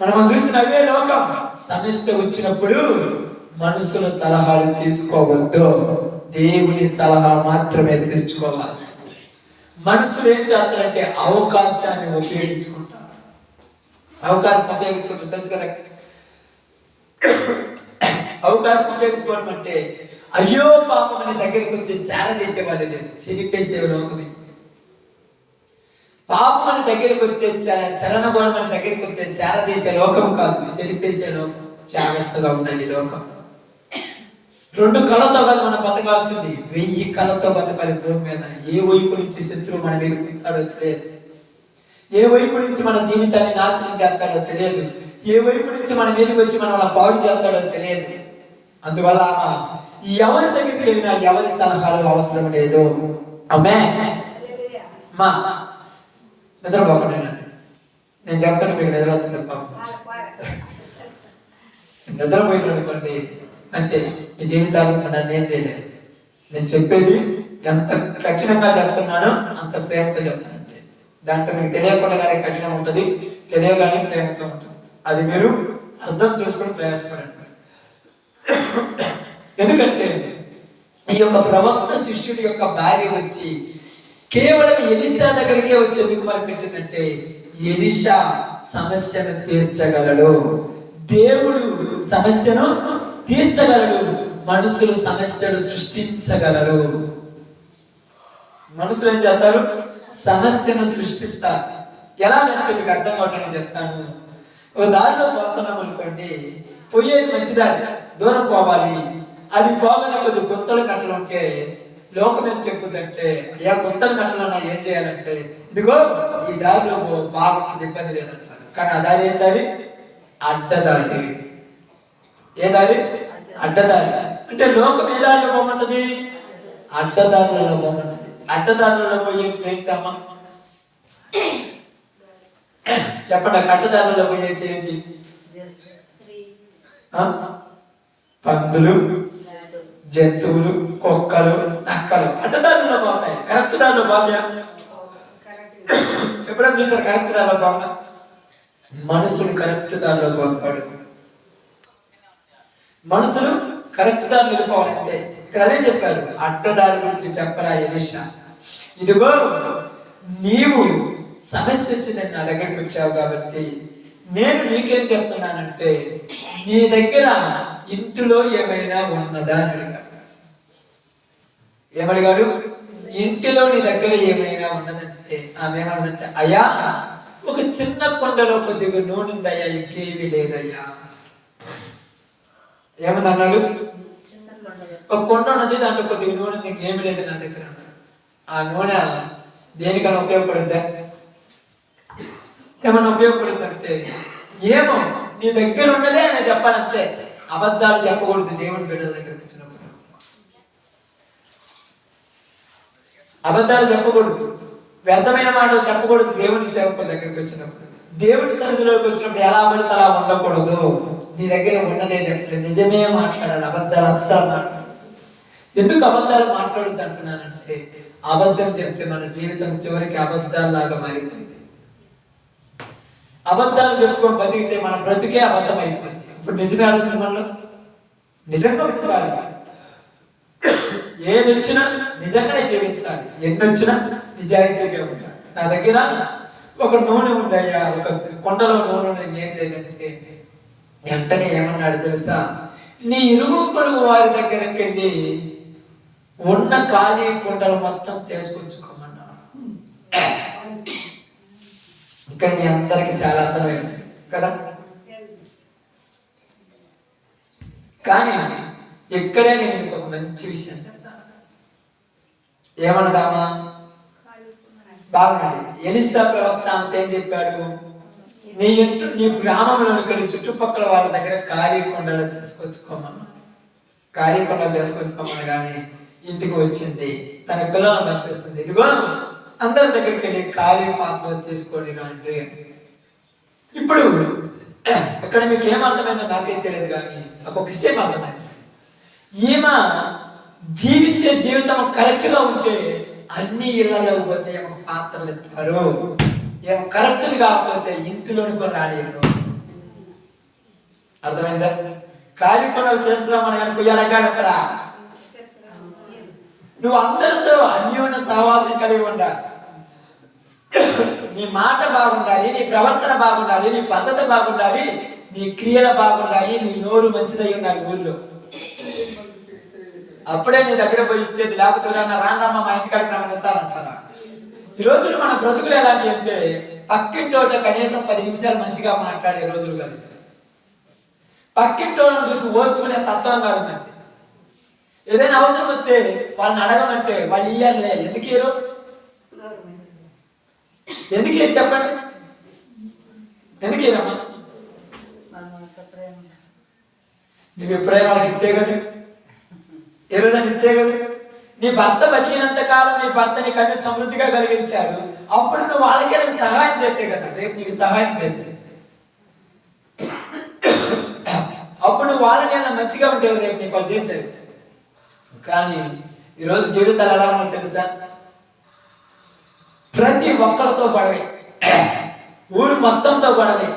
[SPEAKER 3] మనం చూసి నవ్వే లోకం. సమస్య వచ్చినప్పుడు మనుషుల సలహాలు తీసుకోవద్దు, దేవుని సలహా మాత్రమే తీర్చుకోవాలి. మనుషులు ఏం చేస్తారంటే అవకాశాన్ని ఉపయోగించుకుంటారు. అవకాశం ఉపయోగించుకుంటారు, తెలుసు కదా. అవకాశం ఉపయోగించుకోవడం అంటే అయ్యో పాపం అనే దగ్గరికి వచ్చి చేరదీసే వాళ్ళు లేదు, చెరిపేసే లోకమే. పాపం అని దగ్గరికి వస్తే, చలనగోళం అని దగ్గరికి వస్తే చేరదీసే లోకం కాదు, చెరిపేసే లోకం. జాగ్రత్తగా ఉండాలి లోకం. 2 కళ్ళతో కాదు మనం బతకాల్సింది, 1000 కళ్ళతో బతకాలి భూమి మీద. ఏ వైపు నుంచి శత్రువు మన మీద పుట్టాడో తెలియదు, ఏ వైపు నుంచి మన జీవితాన్ని నాశనం చేస్తాడో తెలియదు, ఏ వైపు నుంచి మన మీదకి వచ్చి మనం అలా పాడు చేస్తాడో తెలియదు. అందువల్ల ఎవరి దగ్గరికి వెళ్ళినా ఎవరి సలహాలు అవసరం లేదు. అమ్మే మా నిద్రపోకండి, నేను చెప్తాను మీకు నిద్ర వస్తుంది. నిద్రపోయిన అనుకోండి అంతే, మీ జీవితాలు నన్ను ఏం చేయలేదు. నేను చెప్పేది ఎంత కఠినంగా చెప్తున్నానో అంత ప్రేమతో చెప్తానంటే. దాంట్లో మీకు తెలియకుండానే కఠినం ఉంటుంది, తెలియగానే ప్రేమతో ఉంటుంది. అది మీరు అర్థం చేసుకొని ప్రయాసపడండి. ఎందుకంటే ఈ యొక్క ప్రవక్త శిష్యుడి యొక్క భార్య వచ్చి కేవలం ఎలీషా దగ్గరికే వచ్చి ఎందుకు మరి పెట్టిందంటే, ఎలీషా సమస్యను తీర్చగలడు, దేవుడు సమస్యను తీర్చగలడు, మనుషులు సమస్యలు సృష్టించగలరు. మనుషులు ఏం చేస్తారు? సమస్యను సృష్టిస్తారు. ఎలాగంటే మీకు అర్థం కావట్లని చెప్తాను. ఒక దారిలో పోతున్నాం అనుకోండి, పోయేది మంచి దారి, దూరం పోవాలి. అది పోగానే కొద్ది గుంతలు కట్టలు ఉంటే లోకం ఏం చెప్పుదంటే, అయ్యా గుంతలు కట్టలు ఉన్నా ఏం చేయాలంటే, ఇదిగో ఈ దారిలో బాగుంటుంది, ఇబ్బంది లేదంటారు. కానీ ఆ దారి ఏం దారి? అడ్డదారి. ఏ దారి? అడ్డదారి. అంటే లోకం ఏ దారిలో పోమంటది? అడ్డదారులలో పోమంటది. అడ్డదారులలో పోయేది ఏంటమ్మా? చెప్పండి. అడ్డదారులలో పోయేది ఏంటి? పందులు, జంతువులు, కుక్కలు, నక్కలు అడ్డదారులలో బాగున్నాయి. కరెక్ట్ దారిలో బాగున్నాయా? ఎప్పుడైనా చూసారు కరెక్ట్ దారిలో బాగున్నా? మనుషులు కరెక్ట్ దారిలో పోతాడు. మనుషులు కరెక్ట్ దారిలో వెళ్ళిపోవాలంతే. ఇక్కడ అదే చెప్పారు. అడ్డదారి గురించి చెప్పరా ఎలీషా, ఇదిగో నీవు సమస్య వచ్చిందని నా దగ్గరికి వచ్చావు కాబట్టి నేను నీకేం చెప్తున్నానంటే, నీ దగ్గర ఇంటిలో ఏమైనా ఉన్నదా అని అడిగాడు. ఏమడిగాడు? ఇంటిలో నీ దగ్గర ఏమైనా ఉన్నదంటే ఆమె ఏమన్నదంటే, అయ్యా ఒక చిన్న కొండలో కొద్దిగా నూనె ఉందయ్యా, ఇంకేమీ లేదయ్యా. ఏమని అన్నాడు? ఒక కొండ ఉన్నది, దాంట్లో కొద్దిగా నూనె, ఇంకేమీ లేదు నా దగ్గర అన్నాడు. ఆ నూనె దేనికైనా ఉపయోగపడుద్దా? ఏమైనా ఉపయోగపడుద్దంటే, ఏమో నీ దగ్గర ఉన్నదే అని చెప్పాలంతే. అబద్ధాలు చెప్పకూడదు దేవుని బిడ్డల దగ్గరికి వచ్చినప్పుడు. అబద్ధాలు చెప్పకూడదు, వ్యర్థమైన మాటలు చెప్పకూడదు. దేవుని సేవకుల దగ్గరికి వచ్చినప్పుడు, దేవుని సన్నిధిలోకి వచ్చినప్పుడు ఎలా పడితే అలా ఉండకూడదు. నీ దగ్గర ఉన్నదే చెప్పలేదు, నిజమే మాట్లాడాలి. అబద్ధాలు అస్సలు మాట్లాడదు. ఎందుకు అబద్ధాలు మాట్లాడద్దు అంటున్నానంటే, అబద్ధం చెప్తే మన జీవితం చివరికి అబద్ధాల్లాగా మారిపోయింది. అబద్ధాలు చెప్పుకొని బతికితే మన బ్రతుకే అబద్ధం అయిపోయింది. ఇప్పుడు నిజమే అడుగుతుంది మనలో, నిజంగా ఉండాలి. ఏది వచ్చినా నిజంగానే జీవించాలి, ఎన్ని వచ్చినా నిజాయితీగా ఉండాలి. నా దగ్గర ఒక నూనె ఉండయ్యా, ఒక కొండలో నూనె ఉండదు, ఏం లేదంటే వెంటనే ఏమన్నాడు తెలుసా? నీ ఇరుగు పొరుగు వారి దగ్గరికి వెళ్ళి ఉన్న ఖాళీ కుండలు మొత్తం తీసుకొచ్చుకోమన్నాడు. ఇక్కడ మీ అందరికి చాలా అర్థమైంది కదా. కానీ ఇక్కడే నేను మీకు ఒక మంచి విషయం చెప్తాను. ఏమన్నదామా? బాగుండండి. ఎలీషా ప్రవక్త అంత ఏం చెప్పాడు? నీ గ్రామంలో ఇక్కడ చుట్టుపక్కల వాళ్ళ దగ్గర ఖాళీ కొండలు తీసుకొచ్చుకోమన్నా. ఖాళీ కొండలు తీసుకొచ్చుకోమని కానీ ఇంటికి వచ్చింది, తన పిల్లలను పంపిస్తుంది. ఇదిగో అందరి దగ్గరికి వెళ్ళి ఖాళీ పాత్రలు తీసుకొని రండి. ఇప్పుడు ఇక్కడ మీకు ఏమర్థమైందో నాకేం తెలియదు, కానీ నాకు ఒక విషయం అర్థమైంది. ఈమె జీవించే జీవితం కరెక్ట్ గా ఉంటే అన్ని ఇళ్లలో పోతే ఒక పాత్రలు ఇస్తారు, ఏమో కరెక్ట్ కాకపోతే ఇంటిలోని కూడా రానియరు. అర్థమైందా? ఖాళీ కొండలు తీసుకురామని కానీ పొయ్యాలగాడతారా? నువ్వు అందరితో అన్యోన్య సహవాసం కలిగి ఉండాలి. నీ మాట బాగుండాలి, నీ ప్రవర్తన బాగుండాలి, నీ పద్ధతి బాగుండాలి, నీ క్రియలు బాగుండాలి, నీ నోరు మంచిదై ఉండాలి ఊళ్ళో. అప్పుడే నీ దగ్గర పోయి ఇచ్చేది. లేకపోతే రాన్నమ్మ మా ఇంటికాడికి రమ్మని ఇస్తానంటారా? ఈ రోజులు మన బ్రతుకులు ఎలాంటి అంటే, పక్కింటోట కనీసం 10 నిమిషాలు మంచిగా మాట్లాడే రోజులు కాదు. పక్కింటోళ్ళని చూసి ఓర్చుకునే తత్వం కాదు మంది. ఏదైనా అవసరం వస్తే వాళ్ళని అడగమంటే వాళ్ళు ఇయ్యాలే. ఎందుకు ఇయ్యరు? ఎందుకు ఇయ్యరు చెప్పండి? ఎందుకు ఇయ్యరమ్మా? నువ్వు ఎప్పుడైనా వాళ్ళకి ఇస్తే కదా, ఏ రోజైనా ఇస్తే కదా. నీ భర్త బతికినంత కాలం నీ భర్త నీకు అన్ని సమృద్ధిగా కలిగించాడు. అప్పుడు నువ్వు వాళ్ళకే సహాయం చేస్తే కదా రేపు నీకు సహాయం చేసేది. అప్పుడు నువ్వు వాళ్ళని అలా మంచిగా ఉంటే రేపు నీకు వాళ్ళు చేసేది. కానీ ఈరోజు జీవితాలు ఎలా ఉన్నాయో తెలుసా? ప్రతి ఒక్కరితో గొడవే, ఊరు మొత్తంతో గొడవే,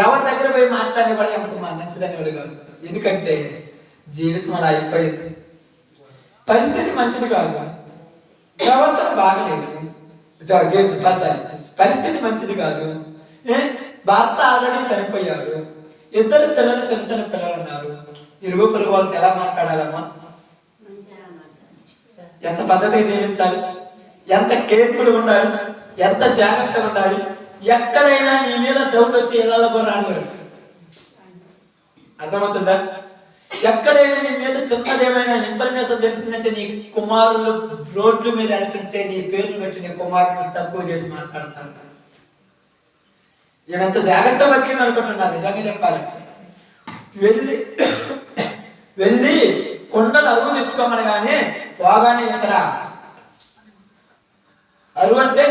[SPEAKER 3] ఎవరి దగ్గర పోయి మాట్లాడే కూడా ఎంత నచ్చదని వాళ్ళు కాదు. ఎందుకంటే జీవితం అలా అయిపోయింది, పరిస్థితి మంచిది కాదు, ప్రవర్తన బాగలేదు, పరిస్థితి మంచిది కాదు. భర్త ఆల్రెడీ చనిపోయాడు, ఇద్దరు పిల్లలు చిన్న చిన్న పిల్లలు ఉన్నారు. ఇరుగు పొరుగు వాళ్ళకి ఎలా మాట్లాడాలమ్మా? ఎంత పద్ధతిగా జీవించాలి, ఎంత కేర్ఫుల్గా ఉండాలి, ఎంత జాగ్రత్తగా ఉండాలి. ఎక్కడైనా నీ మీద డౌట్ వచ్చి ఇళ్ళలో కూడా రానివారు. అర్థమవుతుందా? ఎక్కడైనా నీ మీద చిన్నదేమైనా ఇన్ఫర్మేషన్ తెలిసిందంటే నీ కుమారులు రోడ్ల మీద వెళ్తుంటే నీ పేర్లు పెట్టి నీ కుమారుని తక్కువ చేసి మాట్లాడతారు. ఈయనంత జాగ్రత్త బతికింది అనుకుంటున్నారు. నిజంగా చెప్పాలంటే వెళ్ళి కొండలు అరువు తెచ్చుకోమని కానీ పోగానే ఎంతరా అరువు అంటే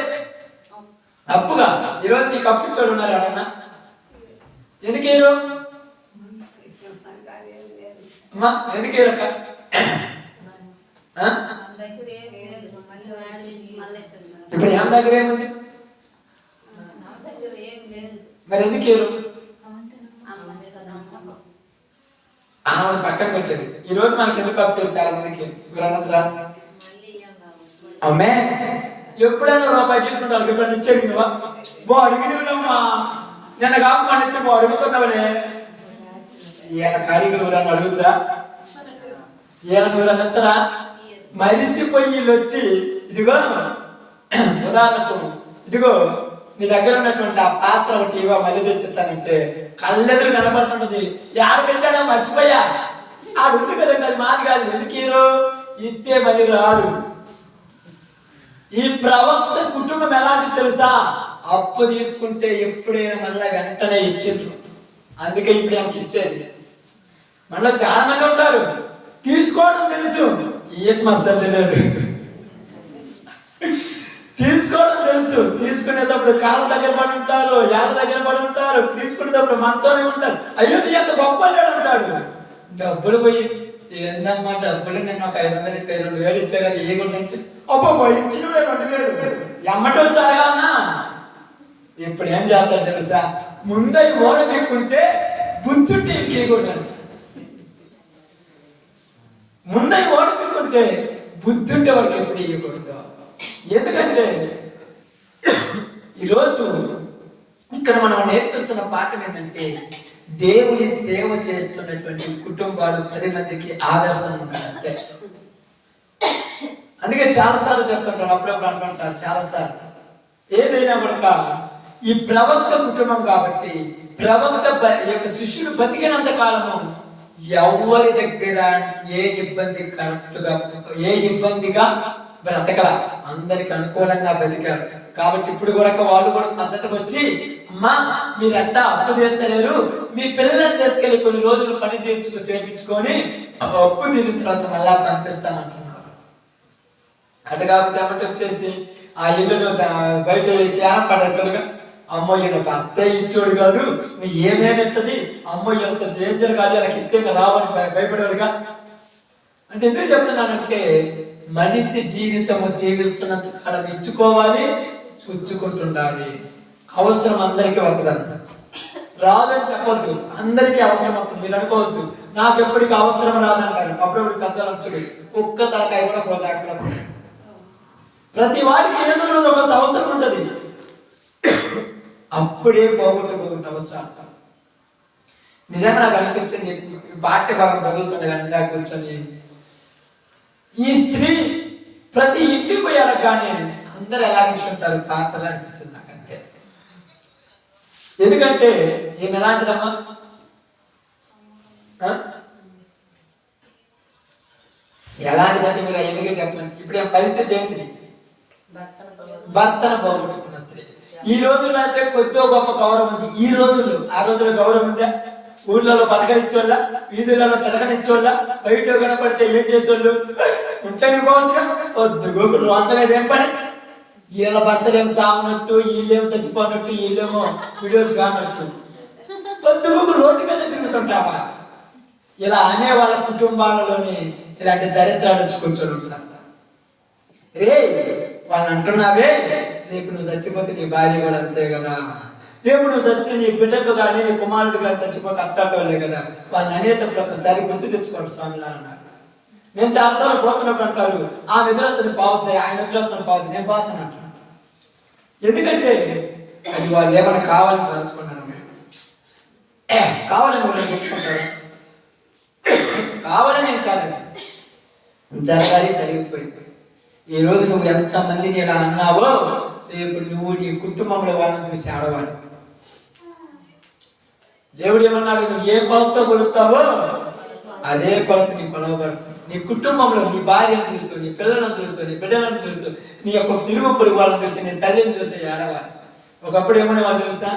[SPEAKER 3] అప్పుగా. ఈరోజు నీకు అప్పించాడు ఉన్నారు ఎవడన్నా? ఎందుకు ఏరు అమ్మా? ఎందుకు ఏరక్క? ఇప్పుడు ఏం దగ్గర ఏముంది మరి? ఎందుకు ఏరు? ఆమెను పక్కన పెట్టండి. ఈ రోజు మనకి ఎందుకు అప్పారు చాలా మందికి? మీరంతా అమ్మే ఎప్పుడైనా రూపాయి తీసుకుంటే వాళ్ళకి ఎప్పుడైనా ఇచ్చేదివా? బో అడిగినమ్మా, నిన్న కాకుండా ఇచ్చి బో అడుగుతున్నావులే. ఈయన కాడికి ఎవరన్నా అడుగుతురా? ఈయన ఎవరన్నా ఎత్తరా? మరిసిపోయి వీళ్ళు వచ్చి ఇదిగో ఉదాహరణకు ఇదిగో నీ దగ్గర ఉన్నటువంటి ఆ పాత్ర ఒకటి ఇవా మళ్ళీ తెచ్చిస్తానంటే కళ్ళెదురు కనబడుతుంటది. యాడ పెట్టాడా మర్చిపోయా, ఆడు ఉంది కదండి, అది మాది కాదు. ఎందుకు హీరో ఇస్తే మళ్ళీ రాదు. ఈ ప్రవక్త కుటుంబం ఎలాంటిది తెలుసా? అప్పు తీసుకుంటే ఎప్పుడైనా మళ్ళీ వెంటనే ఇచ్చిండ్రు. అందుకే ఇప్పుడు ఆమెకి ఇచ్చేది. మళ్ళీ చాలా మంది ఉంటారు తీసుకోవడం తెలుసు, ఈయటి మస్తు తెలియదు. తీసుకోవడం తెలుసు, తీసుకునేటప్పుడు కాళ్ళ దగ్గర పడి ఉంటారు, ఏళ్ళ దగ్గర పడి ఉంటారు, తీసుకునేటప్పుడు మనతోనే ఉంటారు. అయ్యో నీ అంత గొప్ప ఉంటాడు. డబ్బులు పోయి ఏందమ్మా డబ్బులు నేను ఒక 500 2,000 ఇచ్చా కదా ఇవ్వకూడదంటే అబ్బా ఇచ్చిన 2,000 ఎమ్మటి వచ్చి అడగాలన్నా. ఇప్పుడు ఏం చేస్తారు తెలుసా? ముందై ఓడ పెట్టుకుంటే బుద్ధుంటే ఇంకేయకూడదండి. ముందై ఓడ పెట్టుకుంటే బుద్ధుంటే వాడికి ఎప్పుడు ఇవ్వకూడదు. ఎందుకంటే ఈరోజు ఇక్కడ మనం నేర్పిస్తున్న పాఠం ఏంటంటే దేవుని సేవ చేస్తున్నటువంటి కుటుంబాలు 10 మందికి ఆదర్శం ఉండాలి అంతే. అందుకే చాలాసార్లు చెప్తుంటారు, అప్పుడప్పుడు అనుకుంటారు చాలాసార్లు, ఏదైనా కూడా ఈ ప్రవక్త కుటుంబం కాబట్టి ప్రవక్త యొక్క శిష్యుడు బతికినంత కాలము ఎవరి దగ్గర ఏ ఇబ్బందిగా బ్రతకల, అందరికి అనుకూలంగా బతికారు. కాబట్టి ఇప్పుడు కూడా వాళ్ళు కూడా పద్ధతికి వచ్చి అమ్మా మీరంట అప్పు తీర్చలేరు, మీ పిల్లలను తీసుకెళ్ళి కొన్ని రోజులు పని చేయించుకొని అప్పు తీరిన తర్వాత మళ్ళా పంపిస్తానంటున్నారు. అటు కాకపోతే అమ్మటి వచ్చేసి ఆ ఇల్లును బయట వేసి పడేసాడుగా. అమ్మో ఈయన భర్త ఇచ్చోడు కాదు, నువ్వు ఏమేమిస్తుంది, అమ్మో ఎంత జేంజర్ కాదు అలా ఇస్తే రావని భయపడేవారుగా. అంటే ఎందుకు చెప్తున్నానంటే మనిషి జీవితము జీవిస్తున్నంత కాలం ఇచ్చుకోవాలి, పుచ్చుకుంటుండాలి. అవసరం అందరికీ వస్తుందంట, రాదని చెప్పొద్దు, అందరికీ అవసరం వస్తుంది. మీరు అనుకోవద్దు నాకు ఎప్పటికీ అవసరం రాదంటారు. అప్పుడప్పుడు పెద్దలు వచ్చుడు ఒక్క తలకాయ కూడా ప్రోత్సాహం. ప్రతి వాడికి ఏదో రోజు ఒక అవసరం ఉంటుంది, అప్పుడే పోగొట్టుకోకూడదు అవసరం. నిజంగా నాకు అనిపించింది పాఠ్య భాగం చదువుతుండే కానీ ఇందాక కూర్చొని, ఈ స్త్రీ ప్రతి ఇంటికి పోయి అడగగానే అందరు ఎలా కూర్చుంటారు పాత్రలు అనిపించింది నాకు అంతే. ఎందుకంటే ఏమి ఎలాంటిదమ్మా? ఎలాంటిదంటే మీరు ఎందుకు చెప్పండి. ఇప్పుడు ఏం పరిస్థితి ఏంటిది? భర్తను పోగొట్టుకున్న స్త్రీ. ఈ రోజుల్లో అయితే కొద్దిగా గొప్ప గౌరవం ఉంది. ఈ రోజుల్లో ఆ రోజుల్లో గౌరవం ఉందా? ఊర్లలో బతకనిచ్చోళ్ళ, వీధులలో తిరగనిచ్చోళ్ళ, బయట కనపడితే ఏం చేసేవాళ్ళు? ఇంట్లోకి పోవచ్చుగా, వద్దు గోకులు రోడ్ల మీద ఏం పని? వీళ్ళ భర్తలేమో సాగునట్టు, వీళ్ళేమో చచ్చిపోనట్టు, వీళ్ళేమో వీడియోస్ కానట్టు, వద్దు గోకులు రోడ్డు మీద తిరుగుతుంటావా? ఇలా అనే వాళ్ళ కుటుంబాలలోని ఇలాంటి దరిద్రాలు వచ్చి కూర్చొని ఉంటున్నారు. రే వాళ్ళు అంటున్నావే రేపు నువ్వు చచ్చిపోతే నీ భార్య కూడా అంతే కదా, రేపు నువ్వు చచ్చి నీ బిడ్డకు కానీ నీ కుమారుడు కానీ చచ్చిపోతే అట్టాటోళ్ళే కదా, వాళ్ళని అనేటప్పుడు ఒక్కసారి గుర్తు తెచ్చుకోండి స్వామి అన్నారు. నేను చాలాసార్లు పోతున్నప్పుడు అంటారు ఆ నిద్రతను పావుతాయి, ఆయన నిద్రతను పావుతాయి, నేను పోతాను అంటాను. ఎందుకంటే అది వాళ్ళు ఏమైనా కావాలని రాసుకున్నారు, కావాలని వాళ్ళు చెప్పుకుంటారు, కావాలని ఏం కాదు, జరగాలి జరిగిపోయింది. ఈరోజు నువ్వు ఎంతమందిని ఇలా అన్నావో రేపు నువ్వు నీ కుటుంబంలో వాళ్ళని చూసి ఆడవాలి. దేవుడు ఏమన్నాడు, నువ్వు ఏ కొలతతో కొలుస్తావో అదే కొలత నీ కొలవబడుతుంది. నీ కుటుంబంలో నీ భార్యను చూసు, నీ పిల్లలను చూసు, నీ బిడ్డలను చూసు, నీ యొక్క తిరుగు పొరుగు వాళ్ళని చూసి, నీ తల్లిని చూసి ఆడవాలి. ఒకప్పుడు ఏమనే వాళ్ళు తెలుసా,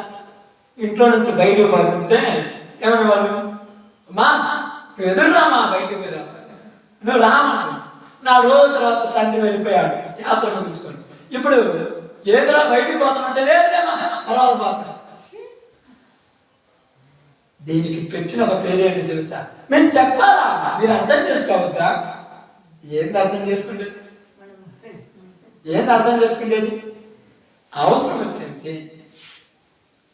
[SPEAKER 3] ఇంట్లో నుంచి బయటకు పోతుంటే ఏమనే వాళ్ళు, మా నువ్వు ఎదురురామా బయటకు పోయి రావాలి, నువ్వు రామన్నా. 4 రోజుల తర్వాత తండ్రి వెళ్ళిపోయాడు యాత్ర ముగించుకొని. ఇప్పుడు ఏదైనా బయటికి పోతానంటే లేదేమా తర్వాత పోతా. దీనికి పెట్టిన ఒక పేరేంటి తెలుసా, మేము చెప్పాలా, మీరు అర్థం చేసుకోవద్దా? ఏంది అర్థం చేసుకుండేది, ఏంది అర్థం చేసుకుండేది? అవసరం వచ్చింది,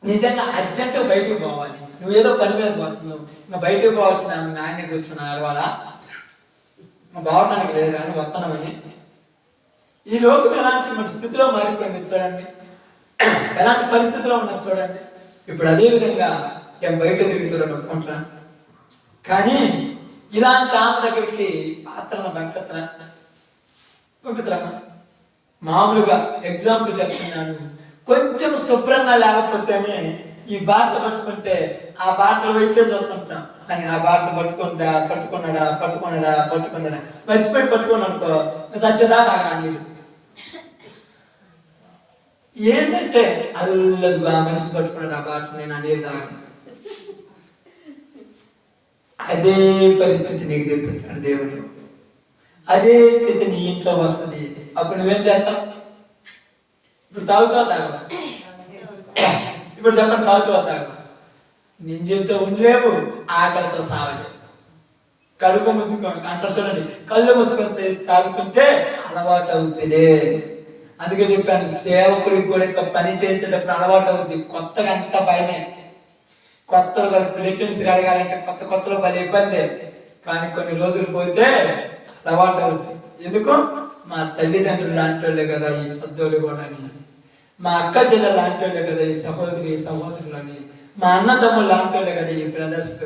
[SPEAKER 3] నిజంగా అర్జెంటుగా బయటకు పోవాలి, నువ్వేదో పని మీద పోతున్నావు, ఇంకా బయటకు పోవాల్సిన నాయన కూర్చున్న ఆడవాళ్ళ బావటానికి లేదా అని వస్తున్నామని. ఈ లోకం ఎలాంటి మన స్థితిలో మారిపోయింది చూడండి, ఎలాంటి పరిస్థితిలో ఉన్నది చూడండి. ఇప్పుడు అదే విధంగా ఏం బయట తిరుగుతున్నాను ఒప్పుకుంటా, కానీ ఇలాంటి ఆమె దగ్గరికి పాత్రలను పంపుతారమ్మా. మామూలుగా ఎగ్జాంపుల్ చెప్తున్నాను, కొంచెం శుభ్రంగా లేకపోతేనే ఈ బాటలు పట్టుకుంటే ఆ బాటలు వైపే చూస్తుంటాం, కానీ ఆ బాటలు పట్టుకున్నాడా మర్చిపోయి పట్టుకుని అనుకో సత్యదాకా నీళ్ళు. ఏంటంటే అల్లదుగా మనిషి పట్టుకున్నాడు ఆ బాటలు, నేను అనేది తాగను. అదే పరిస్థితి నీకు తెప్పుతాడు దేవుడు, అదే స్థితి నీ ఇంట్లో వస్తుంది. అప్పుడు నువ్వేం చేస్తావు? ఇప్పుడు తాగుతావా? ఇప్పుడు చెప్పండి, తాగుతావా? నింజతో ఉండలేవు, ఆకలితో సావలేవు, కడుపు ముద్దుకోండి అంటారు చూడండి, కళ్ళు మూసుకొని తాగుతుంటే అలవాటు అవుతుందిలే. అందుకే చెప్పాను, సేవకుడికి కూడా పని చేసేటప్పుడు అలవాటు అవుద్ది. కొత్తగా అంతా భయమే, కొత్తలో ప్లేటెన్స్ అడగాలంటే కొత్తలో పది ఇబ్బంది, కానీ కొన్ని రోజులు పోతే అలవాటు అవుతుంది. ఎందుకు? మా తల్లిదండ్రులు లాంటి వాళ్ళే కదా ఈ పెద్దోళ్ళు కూడా, మా అక్క చెల్లెలు లాంటి వాళ్ళే కదా ఈ సహోదరులని, మా అన్నదమ్ములు లాంటి వాళ్ళే కదా ఈ బ్రదర్స్.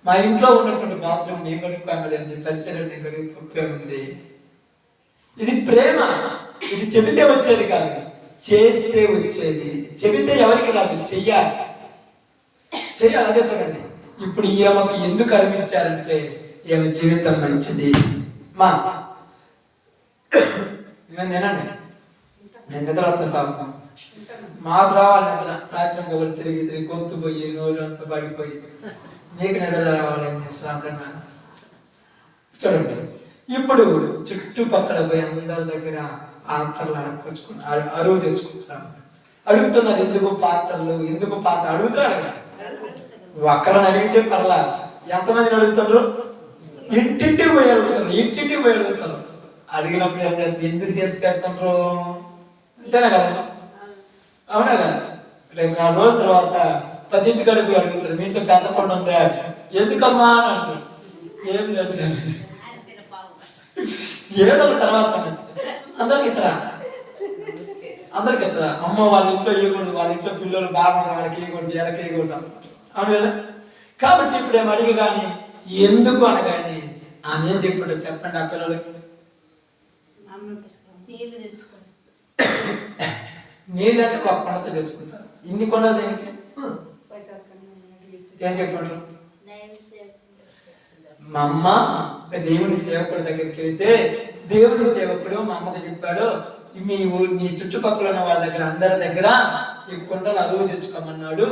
[SPEAKER 3] మా ఇంట్లో ఉన్నటువంటి బాత్రూమ్ నీ కడుక్కోలేదు, పరిచయం నీ కడుగు తప్పే ఉంది. ఇది ప్రేమ, ఇది చెబితే వచ్చేది కాదు, చేస్తే వచ్చేది. చెబితే ఎవరికి రాదు, చెయ్యాలి. అదే చూడండి, ఇప్పుడు ఈమెకు ఎందుకు అనిపించారంటే ఈమె జీవితం మంచిది. తినండి, నేను నిద్ర వస్తాను పాపం, మాకు రావాలి నిద్ర. రాత్రి ఒకటి తిరిగి గొంతు పోయి నోరు అంతా పడిపోయి నీకు నిద్ర రావాలని అర్థంగా. చూడండి, ఇప్పుడు చుట్టుపక్కల పోయి అందరి దగ్గర పాత్రలు అరువు తెచ్చుకుంటున్నాను. అడుగుతున్నారు, ఎందుకు పాత్రలు, ఎందుకు పాత్ర అడుగుతున్నాడు. ఒక్కరిని అడిగితే పర్లా, ఎంతమందిని అడుగుతారు? ఇంటింటికి పోయి అడుగుతారు. అడిగినప్పుడు ఏం చేస్తారు? ఎందుకు తీసుకెళ్తారు? అంతేనా కదా? అవునా కదా? రేపు 4 రోజుల తర్వాత 10 ఇంటికి పోయి అడుగుతారు, మీ ఇంట్లో పెద్ద కొండ ఉందా? ఎందుకమ్మా అని అంటారు. ఏం లేదు, ఏదో తర్వాత సంగతి. అందరికి ఇతరా అమ్మ వాళ్ళ ఇంట్లో ఇవ్వకూడదు, వాళ్ళ ఇంట్లో పిల్లలు బాగుంటారు, వాళ్ళకి ఇవ్వకూడదు, ఎలకి ఇవ్వకూడదు. అవును కదా? కాబట్టి ఇప్పుడు ఏం అడిగి కానీ ఎందుకు అనగాని ఆమె ఏం చెప్పాడు చెప్పండి ఆ పిల్లలకి? నీళ్ళు అంటే ఒక కొండతో తెచ్చుకుంటారు. ఇన్ని కొండలు దేనికి? ఏం చెప్పండి? మా అమ్మ దేవుని సేవకుడి దగ్గరికి వెళితే దేవుని సేవకుడు మా అమ్మకు చెప్పాడు, నీ చుట్టుపక్కల ఉన్న వాళ్ళ దగ్గర అందరి దగ్గర ఈ కొండలు అరువు తెచ్చుకోమన్నాడు,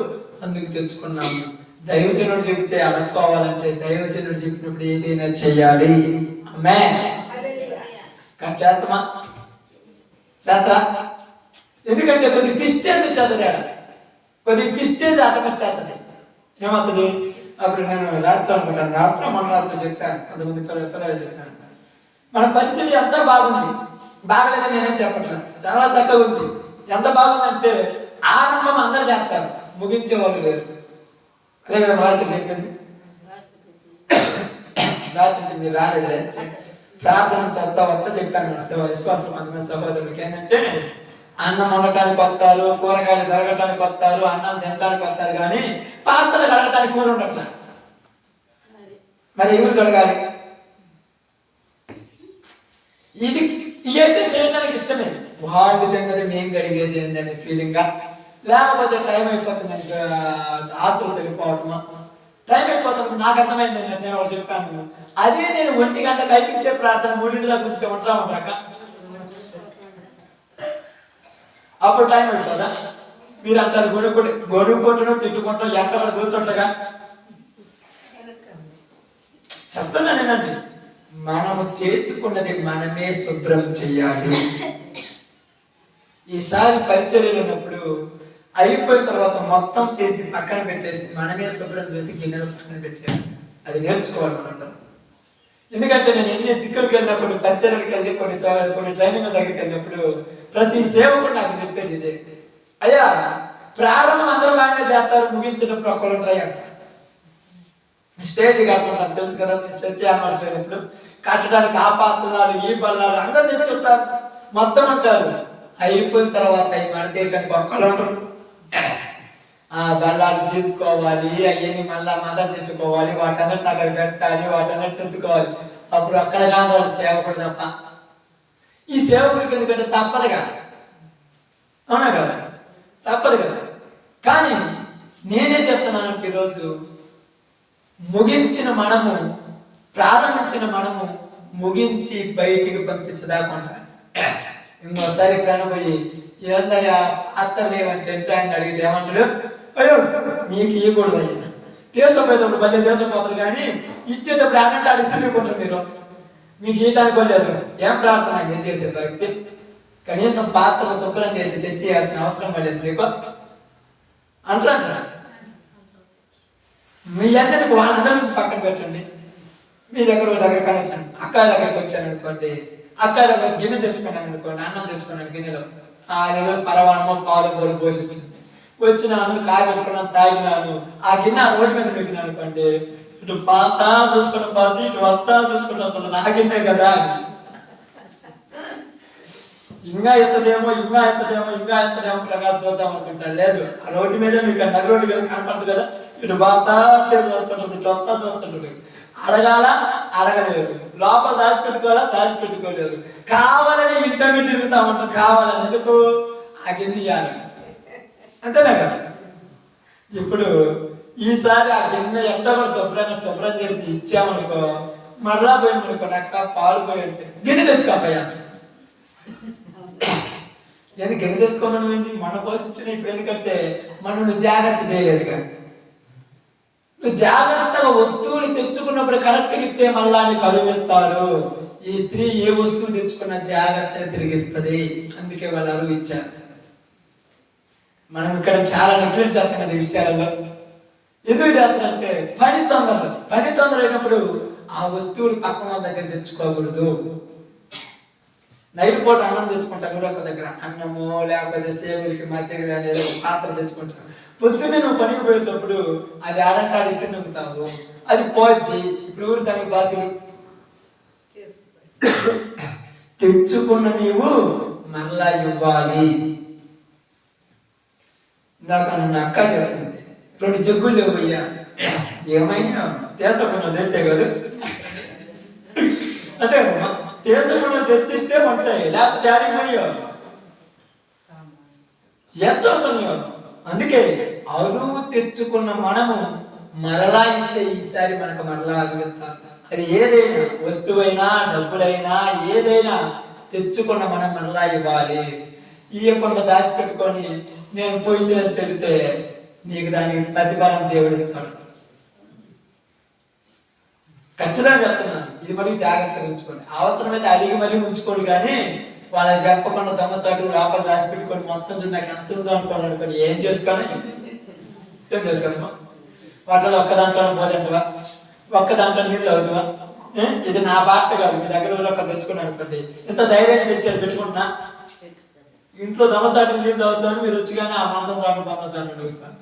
[SPEAKER 3] అందుకు తెచ్చుకున్నాము. దైవజనుడు చెబితే అడుక్కోవాలంటే దైవజనుడు చెప్పినప్పుడు ఏదైనా చెయ్యాలి. ఆమేన్. చేతరా? ఎందుకంటే కొద్ది పిస్టేజ్ వచ్చేది, కొద్ది పిస్టేజ్ అటకొచ్చేస్తుంది. ఏమవుతుంది? అప్పుడు నేను రాత్రి అనుకుంటాను, మన రాత్రి చెప్పాను, 10 మంది పిల్లలు చెప్పాను, మన పరిచయం అంతా బాగుంది, బాగలేదని నేనేం చెప్పట్లేదు, చాలా చక్కగా ఉంది. ఎంత బాగుందంటే ఆరంభం అందరు చేస్తారు, ముగించే వాళ్ళు లేరు. అదే కదా రాత్రి చెప్పింది. రాత్రి మీరు రాలేదు, ప్రార్థన చేస్తా వస్తా చెప్పాను. విశ్వాసం అందిన సహోదరుడికి ఏంటంటే అన్నం వండటానికి వస్తారు, కూరగాయలు తరగటానికి వస్తారు, అన్నం తినడానికి వస్తారు, కానీ పాత్రలు కడగటానికి కూర ఉండట్లా. మరి ఎవరు కడగాలి? ఇది ఇదైతే చేయడానికి ఇష్టమే, వాళ్ళు తిన్నది మేము కడిగేది ఏంటనే ఫీలింగ్గా, లేకపోతే టైం అయిపోతుంది ఆతులు తెలిపోవటమా, టైం అయిపోతుంది. నాకు అర్థమైంది ఏంటంటే నేను ఒకటి చెప్పాను, అదే నేను 1 గంట కల్పించే ప్రార్థన 3 దాకా ఉంచితే ఉంటాక అప్పుడు టైం అయిపోదా? మీరు అంటారు గొడుక్కుంటూ తిట్టుకుంటూ ఎక్కడ కూర్చుంటగా. చెప్తున్నా నేనండి, మనము చేసుకున్నది మనమే శుభ్రం చెయ్యాలి. ఈసారి పరిచర్యలు ఉన్నప్పుడు అయిపోయిన తర్వాత మొత్తం తీసి పక్కన పెట్టేసి మనమే శుభ్రం చేసి గిన్నెలు పక్కన పెట్టాలి. అది నేర్చుకోవాలి మనందరం. ఎందుకంటే నేను ఎన్ని దిక్కులకు వెళ్ళినా, కొన్ని పరిచర్యలకు వెళ్ళి, కొన్ని ట్రైనింగ్ దగ్గరికి వెళ్ళినప్పుడు ప్రతి సేవకుడు నాకు చెప్పేది ఇదే, అయ్యా ప్రారంభం అందరూ బాగానే చేస్తారు, ముగించినప్పుడు ఒక్కరు ఉంటాయి అంట. స్టేజ్ కడుతుంటాను తెలుసు కదా, సత్యాన్వర్స్ అయినప్పుడు కట్టడానికి ఆ పాత్రలు ఈ బల్లాలు అందరు తెచ్చుంటారు, మొత్తం అంటారు. అయిపోయిన తర్వాత మన తీయటానికి ఒక్కళ్ళు ఉంటారు. ఆ బల్లాలు తీసుకోవాలి, అవన్నీ మళ్ళా మదర్ చెట్టుకోవాలి, వాటన్నిటిని అక్కడ పెట్టాలి, వాటన్నిటిని ఎత్తుకోవాలి. అప్పుడు అక్కడ కావాలి సేవకుడు తప్ప. ఈ సేవకుడికి ఎందుకంటే తప్పదు కదా, అవునా కదా, తప్పదు కదా. కానీ నేనేం చెప్తున్నానంటే ఈరోజు ముగించిన మనము, ప్రారంభించిన మనము ముగించి బయటికి పంపించదాకుండా ఇంకోసారి కనబోయి ఏందయ్యా పాత్రలు ఏమంటే ఆయన అడిగితే ఏమంటాడు, అయ్యో మీకు ఇవ్వకూడదు అయ్యా, దేశపోయేటప్పుడు మళ్ళీ దేశపోతారు, కానీ ఇచ్చేటప్పుడు ఏమంటే అడిగిస్తుంటారు మీరు, మీకు ఇయటానికి వెళ్ళలేదు. ఏం ప్రార్థన మీరు చేసే వ్యక్తి? కనీసం పాత్రలు శుభ్రం చేసి తెచ్చేయాల్సిన అవసరం పడలేదు మీకు అంటారా? మీ అన్నదికి వాళ్ళందరి నుంచి పక్కన పెట్టండి. మీ దగ్గర కనెక్షన్ అక్కాయ దగ్గరికి వచ్చాను అనుకోండి, అక్కాయ దగ్గర గిన్నె తెచ్చుకున్నాను అనుకోండి, అన్నం తెచ్చుకున్నాను గిన్నెలో, అదేదో పరవాణమో పాలు పూలు పోసి వచ్చింది, వచ్చినాను కాయ పెట్టుకున్నాను, తాగినాను, ఆ గిన్నె ఆ రోడ్డు మీద పెట్టినాను అనుకోండి, ఇటు పాత చూసుకున్న పాతి, ఇటు వస్తా చూసుకుంటూ వస్తుంది, నా గిన్నె కదా అని ఇంకా ఎత్తదేమో ప్రకాశం చూద్దాం అనుకుంటాను. లేదు, ఆ రోడ్డు మీద మీకు నడి రోడ్డు మీద కనపడదు కదా, ఇటు బాతా అంటే చూస్తుంటుంది, ఇటు వస్తా చూస్తుంటుంది. అడగలేరు, లోపల దాచిపెట్టుకోలేరు, కావాలని ఇంటర్వ్యూ తిరుగుతా ఉంటారు, కావాలని. ఎందుకు? ఆ గిన్నె ఇవ్వాలి, అంతేనా కదా. ఇప్పుడు ఈసారి ఆ గిన్నె ఎంతో కూడా శుభ్రం చేసి ఇచ్చామనుకో, మరలా పోయిందనుకో, అక్క పాలు పోయి గిన్నె తెచ్చుకోపోయా, నేను గిన్నె తెచ్చుకోమని ఏంది, మన పోషించిన. ఇప్పుడు ఎందుకంటే నువ్వు జాగ్రత్త చేయలేదుగా. నువ్వు జాగ్రత్తగా వస్తువుని తెచ్చుకున్నప్పుడు కరెక్ట్గా ఇస్తే మళ్ళా కరువెత్తారు. ఈ స్త్రీ ఏ వస్తువు తెచ్చుకున్న జాగ్రత్తగా తిరిగిస్తుంది, అందుకే వాళ్ళు అరువు ఇచ్చారు. మనం ఇక్కడ చాలా నెగ్లెక్ట్ చేస్తాం కదా ఈ విషయాలలో. ఎందుకు చేస్తారంటే పని తొందర అయినప్పుడు ఆ వస్తువులు పక్కన వాళ్ళ దగ్గర తెచ్చుకోకూడదు. నైట్ పూట అన్నం తెచ్చుకుంటాం, ఒక దగ్గర అన్నము లేకపోతే సేవులకి మజ్జిగ అనేది పాత్ర తెచ్చుకుంటాం. పొద్దున్నే నువ్వు పనికి పోయేటప్పుడు అది ఆడంటాడు ఇసి నొక్కుతావు, అది పోద్ది. ఇప్పుడు ఊరు దానికి బాధ్యులు. తెచ్చుకున్న నీవు మరలా ఇవ్వాలి. ఇందాక నన్ను అక్క చెప్తుంది, 2 జగ్గులు లేవు అయ్యా, ఏమైనా దేశకున్న తెస్తే కాదు అంతే కదమ్మా, దేశకున్న తెచ్చిస్తే ఉంటాయి, లేకపోతే ఆడికి మనియో ఎట్టవుతున్నాయో. అందుకే అరువు తెచ్చుకున్న మనము మరలా ఇస్తే ఈసారి మనకు మరలా అరువెత్తాలి. అది ఏదైనా వస్తువైనా డబ్బులైనా ఏదైనా తెచ్చుకున్న మనం మరలా ఇవ్వాలి. ఇవ్వకుండా దాచిపెట్టుకొని నేను పోయిందని చెబితే నీకు దానికి ప్రతిఫలం దేవుడు ఇస్తాడు. ఖచ్చితంగా చెప్తున్నాను, ఇది మరి జాగ్రత్తగా ఉంచుకోండి. అవసరమైతే అడిగి మరీ ఉంచుకోండి, కానీ వాళ్ళకి చెప్పకుండా దొంగసాటు లోపల దాచిపెట్టుకొని మొత్తం నాకు ఎంత ఉందో అనుకోని ఏం చేసుకోవాలి వాటిలో ఒక్క దాంట్లో పోదంటవా, ఒక్క దాంట్లో నీళ్ళు అవుతావా, ఇది నా బాట కాదు, మీ దగ్గర ఒక తెచ్చుకుని అనుకోండి, ఇంత ధైర్యంగా తెచ్చారు పెట్టుకుంటున్నా. ఇంట్లో దమసాటి నీళ్ళు తాగుతాను, మీరు వచ్చి కానీ ఆ మంచం చాటు మంచం చాటు అడుగుతాను.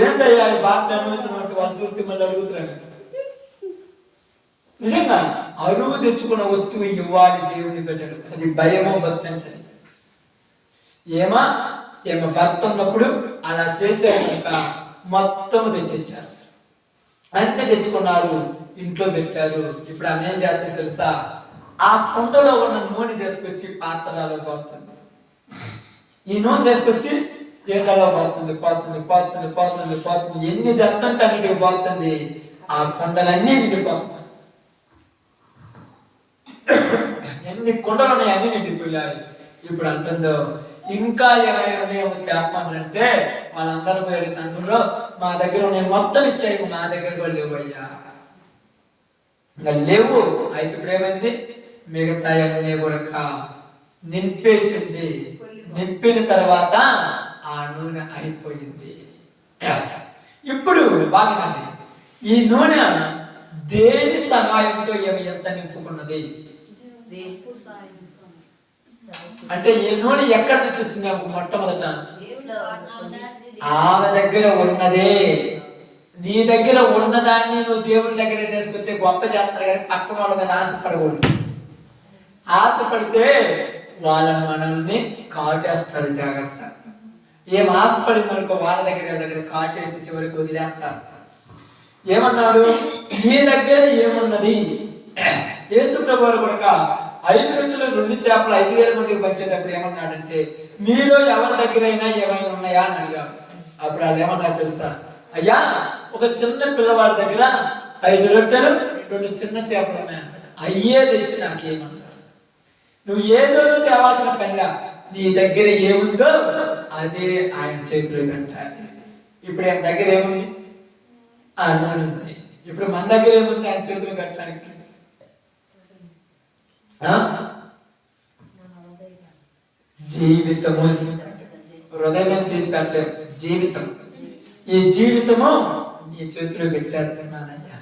[SPEAKER 3] ఏంటయ్యా ఈ బాట అనుమతినట్టు వాళ్ళు చూస్తే మళ్ళీ అడుగుతున్నాను. నిజంగా అరువు తెచ్చుకున్న వస్తువు ఇవ్వాలి దేవుని బిడ్డలు. అది భయమో భక్తి అంటే. ఏమ భర్త ఉన్నప్పుడు అలా చేశారు కనుక మొత్తం తెచ్చిచ్చారు, అన్నీ తెచ్చుకున్నారు, ఇంట్లో పెట్టారు. ఇప్పుడు ఆమె ఏం చేస్తుంది తెలుసా? ఆ కుండలో ఉన్న నూనె తీసుకొచ్చి పాత్రలలో పోతుంది. ఈ నూనె తీసుకొచ్చి ఏటలో పోతుంది, పోతుంది పోతుంది పోతుంది పోతుంది. ఎన్ని దత్తంటే అన్నిటికి పోతుంది. ఆ కుండలన్నీ నిండిపోతుంది. ఎన్ని కుండలు ఉన్నాయి అన్ని నిండిపోయాయి. ఇప్పుడు అంటుందో ఇంకా ఏమైనా ఉన్నాయేమో తేపమంటే వాళ్ళందరూ పోయి తండ్రులు మా దగ్గర ఉన్నాయి మొత్తం ఇచ్చాయి, మా దగ్గర కూడా లేవు అయ్యా, ఇంకా లేవు. అయితే ఇప్పుడు ఏమైంది? మిగతా అన్నీ కూడా నింపేసింది. నింపిన తర్వాత ఆ నూనె అయిపోయింది. ఇప్పుడు బాగానండి, ఈ నూనె దేని సహాయంతో ఏమి ఎంత నింపుకున్నది అంటే ఈ నూనె ఎక్కడి నుంచి వచ్చింది? మొట్టమొదట ఆమె దగ్గర ఉన్నదే. నీ దగ్గర ఉన్నదాన్ని నువ్వు దేవుని దగ్గర తీసుకొస్తే గొప్ప చేస్తారు, కానీ పక్కన వాళ్ళ మీద ఆశపడకూడదు. ఆశపడితే వాళ్ళని మనల్ని కాటేస్తారు. జాగ్రత్త. ఏం ఆశపడింది అనుకో వాళ్ళ దగ్గర కాటేసి చివరికి వదిలేస్తారు. ఏమన్నాడు? నీ దగ్గర ఏమున్నది? యేసు ప్రభువు కూడా 5 రొట్టెలు 2 చేపలు 5,000 మందికి పంచేటప్పుడు ఏమన్నాడంటే మీలో ఎవరి దగ్గరైనా ఏమైనా ఉన్నాయా అని అడిగాడు. అప్పుడు వాళ్ళు ఏమన్నారు తెలుసా? అయ్యా, ఒక చిన్న పిల్లవాడి దగ్గర 5 రొట్టెలు 2 చిన్న చేపలు ఉన్నాయి, అయ్యే తెచ్చి నాకేమన్నాడు. నువ్వు ఏదో తేవాల్సిన పనిలా, నీ దగ్గర ఏముందో అదే ఆయన చేతిలో పెట్టాలి. ఇప్పుడు ఆయన దగ్గర ఏముంది? ఆ నూనె ఉంది. ఇప్పుడు మన దగ్గర ఏముంది ఆయన చేతిలో పెట్టడానికి? జీవితము. హృదయం తీసి పెట్టలేము, జీవితం. ఈ జీవితము నీ చేతిలో పెట్టేస్తున్నానయ్యా.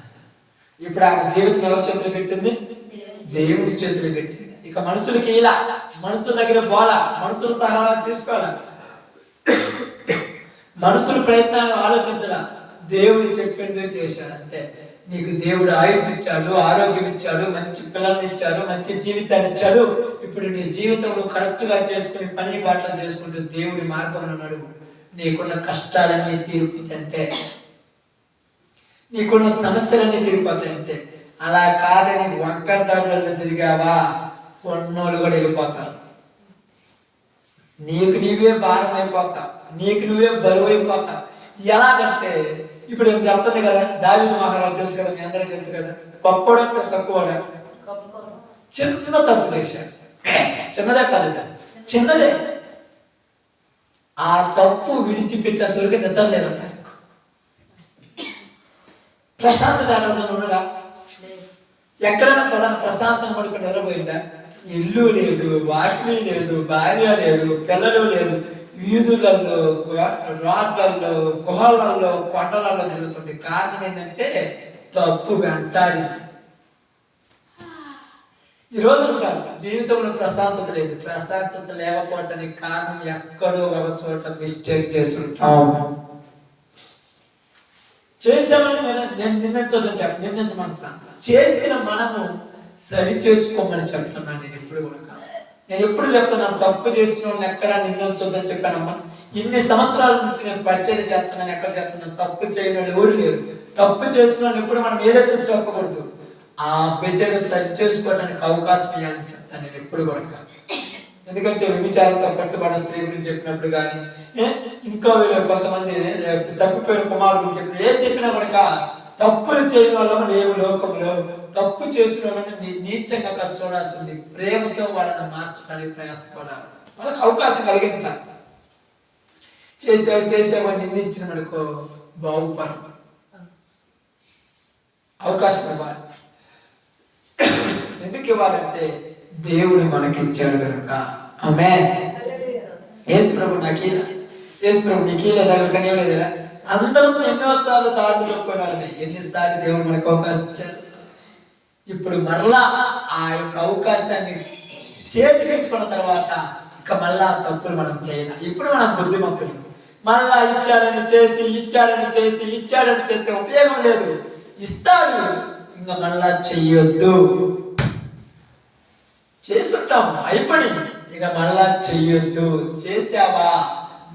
[SPEAKER 3] ఇప్పుడు ఆ జీవితం ఎవరి చేతిలో పెట్టింది? దేవుడి చేతిలో పెట్టింది. ఇక మనుషులకి ఇలా, మనుషుల దగ్గర పోలా, మనుషుల సహాయం తీసుకోవాలా, మనుషుల ప్రయత్నాలు ఆలోచించాలా. దేవుడు చెప్పిందే చేశాడు అంతే. నీకు దేవుడు ఆయుష్ ఇచ్చాడు, ఆరోగ్యం ఇచ్చాడు, మంచి పిల్లల్ని ఇచ్చాడు, మంచి జీవితాన్ని ఇచ్చాడు. ఇప్పుడు నీ జీవితంలో కరెక్ట్ గా చేసుకుని పని బాటలు చేసుకుంటూ దేవుడి మార్గంలో నడువు. నీకున్న కష్టాలన్నీ తీరిపోతాయి అంతే, నీకున్న సమస్యలన్నీ తీరిపోతాయి అంతే. అలా కాదని వంకరదారులలో తిరిగావా, కొన్నోళ్ళు కూడా వెళ్ళిపోతారు. నీకు నీవే భారం అయిపోతావు, నీకు నువ్వే బరువు అయిపోతావు. ఎలాగంటే ఇప్పుడు ఏం చెప్తుంది కదా, దావీదు మహారాజు తెలుసు కదా, మీ అందరికీ తెలుసు కదా. గొప్పడా తక్కువడా? చిన్న తప్పు చేశాడు. చిన్నదే కాదు, చిన్నదే. ఆ తప్పు విడిచిపెట్టిన దొరికి నిద్ర లేదన్నా, ప్రశాంతత ఉండడా? ఎక్కడైనా ప్రశాంతం పడుకుని నిద్రపోయిందా? ఇల్లు లేదు, వాకిలి లేదు, భార్య లేదు, పిల్లలు లేదు, వీధులలో, రోడ్లలో, గుహలలో, కొండలలో తిరుగుతుంది. కారణం ఏంటంటే తప్పు వెంటాడింది. ఈరోజు ఉంటారు జీవితంలో ప్రశాంతత లేదు. ప్రశాంతత లేకపోవటానికి కారణం ఎక్కడో ఒక చోట మిస్టేక్ చేస్తుంటాం. చేసామని నేను నిందించమంటున్నాను. చేసిన మనము సరి చేసుకోమని చెప్తున్నాను. నేను ఎప్పుడు చెప్తున్నాను, తప్పు చేసిన వాళ్ళని ఎక్కడ నిందించొద్దని చెప్పానమ్మా. ఇన్ని సంవత్సరాల నుంచి నేను పరిచయం చేస్తున్నాను. ఎక్కడ చెప్తున్నాను? తప్పు చేయని వాళ్ళు ఎవరు లేరు. తప్పు చేసిన వాళ్ళు ఎప్పుడు మనం ఏదైతే చెప్పకూడదు, ఆ బిడ్డను సరి చేసుకోవడానికి అవకాశం ఇవ్వాలని చెప్తాను నేను ఎప్పుడు కూడా. ఎందుకంటే విచారంతో పట్టుబడిన స్త్రీ గురించి చెప్పినప్పుడు కానీ, ఇంకా వీళ్ళు కొంతమంది తప్పిపోయిన కుమారుడు గురించి చెప్పిన ఏం చెప్పినా కూడా తప్పులు చేయని వాళ్ళము లేవు లోకంలో. తప్పు చేసిన వాళ్ళని నీచంగా చూడాల్సింది. ప్రేమతో వాళ్ళని మార్చడానికి ప్రయాసపడాలి, వాళ్ళకి అవకాశం కలిగించాలి. చేసేవాడిని నిందించిన మనకు బాగుపడ అవకాశం ఇవ్వాలి. ఎందుకు ఇవ్వాలంటే దేవుడు మనకిచ్చాడు కనుక. ఆమేన్. యేసు ప్రభు నాకీలా, యేసు ప్రభు నీకీలా దగ్గర లేదురా. అందరం ఎన్నోసార్లు దారులు తప్పుకోవాలి. ఎన్నిసార్లు దేవుడు మనకు అవకాశం ఇచ్చారు. ఇప్పుడు మరలా ఆ యొక్క అవకాశాన్ని చేర్చుకున్న తర్వాత ఇక మళ్ళా తప్పులు మనం చేయాలి. ఇప్పుడు మనం బుద్ధిమంతులు. మళ్ళా ఇచ్చాడని చేస్తే ఉపయోగం లేదు. ఇస్తాడు, ఇంకా మళ్ళా చెయ్యొద్దు. చేసుంటాము అయిపోయి, ఇక మళ్ళా చెయ్యొద్దు. చేసావా,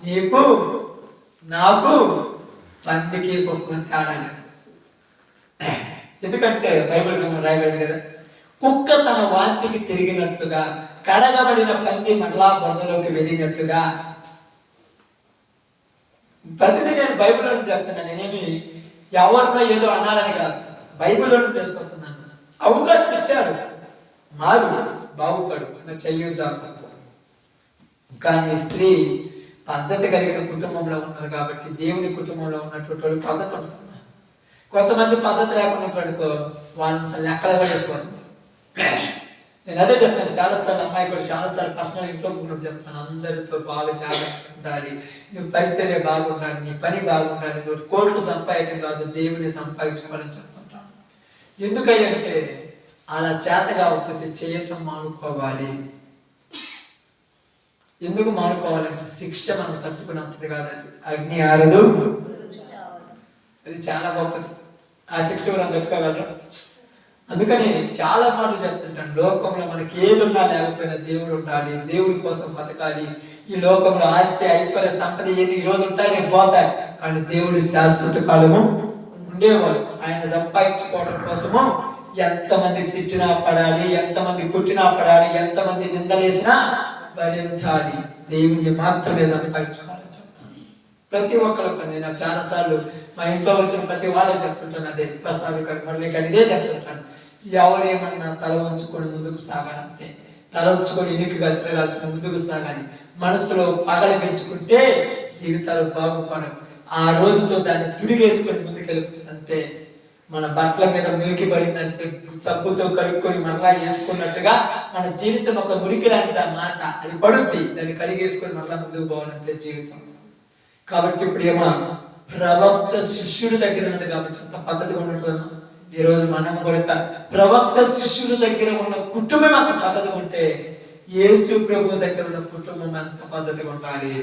[SPEAKER 3] నీకు నాకు పందికి కుక్క తేడా లేదు. ఎందుకంటే బైబిల్ గ్రంథం రాయబడింది కదా, కుక్క తన వాంతికి తిరిగినట్టుగా, కడగబడిన పంది మళ్ళా బురదలోకి వెళ్ళినట్టుగా. ప్రతిదీ నేను బైబిల్లో చెప్తున్నాను. నేనేమి ఎవరినో ఏదో అనాలని కాదు, బైబిల్లోనూ తీసుకొస్తున్నాను. అవకాశం ఇచ్చాడు, మారు బాగుపడు, చెయ్యొద్దాం. కానీ స్త్రీ పద్ధతి కలిగిన కుటుంబంలో ఉన్నారు కాబట్టి, దేవుని కుటుంబంలో ఉన్నటువంటి వాళ్ళు పద్ధతి ఉంటుంది. కొంతమంది పద్ధతి లేకున్నప్పుడు వాళ్ళని అసలు ఎక్కడ కూడా వేసుకోవచ్చు. నేను అదే చెప్తాను చాలాసార్లు, అమ్మాయి కూడా చాలాసార్లు పర్సనల్ ఇంట్లో కూర్చొని చెప్తాను, అందరితో బాగా జాగ్రత్తగా ఉండాలి, నువ్వు పరిచర్య బాగుండాలి, నీ పని బాగుండాలి, నువ్వు కోట్లు సంపాదించడం కాదు, దేవుని సంపాదించుకోవాలని చెప్తుంటాను. ఎందుకంటే అలా చేత కాకపోతే చేయటం మానుకోవాలి. ఎందుకు మానుకోవాలంటే శిక్ష మనం తట్టుకున్నంతది కాదండి. అగ్ని ఆరదు, అది చాలా గొప్పది. ఆ శిక్ష మనం తట్టుకోగలరు. అందుకని చాలా మాటలు చెప్తుంటాను, లోకంలో మనకి ఏది ఉన్నా లేకపోయినా దేవుడు ఉండాలి, దేవుడి కోసం బతకాలి. ఈ లోకంలో ఆస్తి ఐశ్వర్య సంపద ఈ రోజు ఉంటాయి, నేను పోతాయి, కానీ దేవుడి శాశ్వత కాలము ఉండేవాడు. ఆయన సంపాదించుకోవడం కోసము ఎంతమంది తిట్టినా పడాలి, ఎంతమంది కుట్టినా పడాలి, ఎంతమంది నిందలేసినా భరించాలి. దేవుణ్ణి మాత్రమే సంపాదించుకోవాలని చెప్తాను ప్రతి ఒక్కరు. నేను చాలా సార్లు మా ఇంట్లో వచ్చిన ప్రతి వాళ్ళకి చెప్తుంటాను, అదే ప్రసాద్ మళ్ళీ ఇదే చెప్తుంటాను, ఎవరేమన్నా తల ఉంచుకొని ముందుకు సాగాలంతే. తల ఉంచుకొని ఇరుకుగా తిరగాల్సిన ముందుకు సాగాలి. మనసులో పగలు పెంచుకుంటే జీవితాలు బాగుపడవు. ఆ రోజుతో దాన్ని తుడిగేసుకొని ముందుకెళ్ళిపోతుంది అంతే. మన బట్టల మీద మురికి పడిందంటే సబ్బుతో కడుక్కొని మరలా వేసుకున్నట్టుగా మన జీవితం ఒక మురికి లాంటిది అన్నమాట. అది పడుద్ది, దాన్ని కడిగేసుకొని మరలా ముందుకు పోవాలంతే జీవితం. కాబట్టి ఇప్పుడు ఏమో ప్రవక్త శిష్యుడి దగ్గర ఉన్నది కాబట్టి అంత పద్ధతిగా ఉండటం. ఈ రోజు మనం కూడా ప్రవక్త శిష్యుడి దగ్గర ఉన్న కుటుంబం అంత పద్ధతిగా ఉంటే, యేసు ప్రభు దగ్గర ఉన్న కుటుంబం ఎంత పద్ధతిగా ఉండాలి.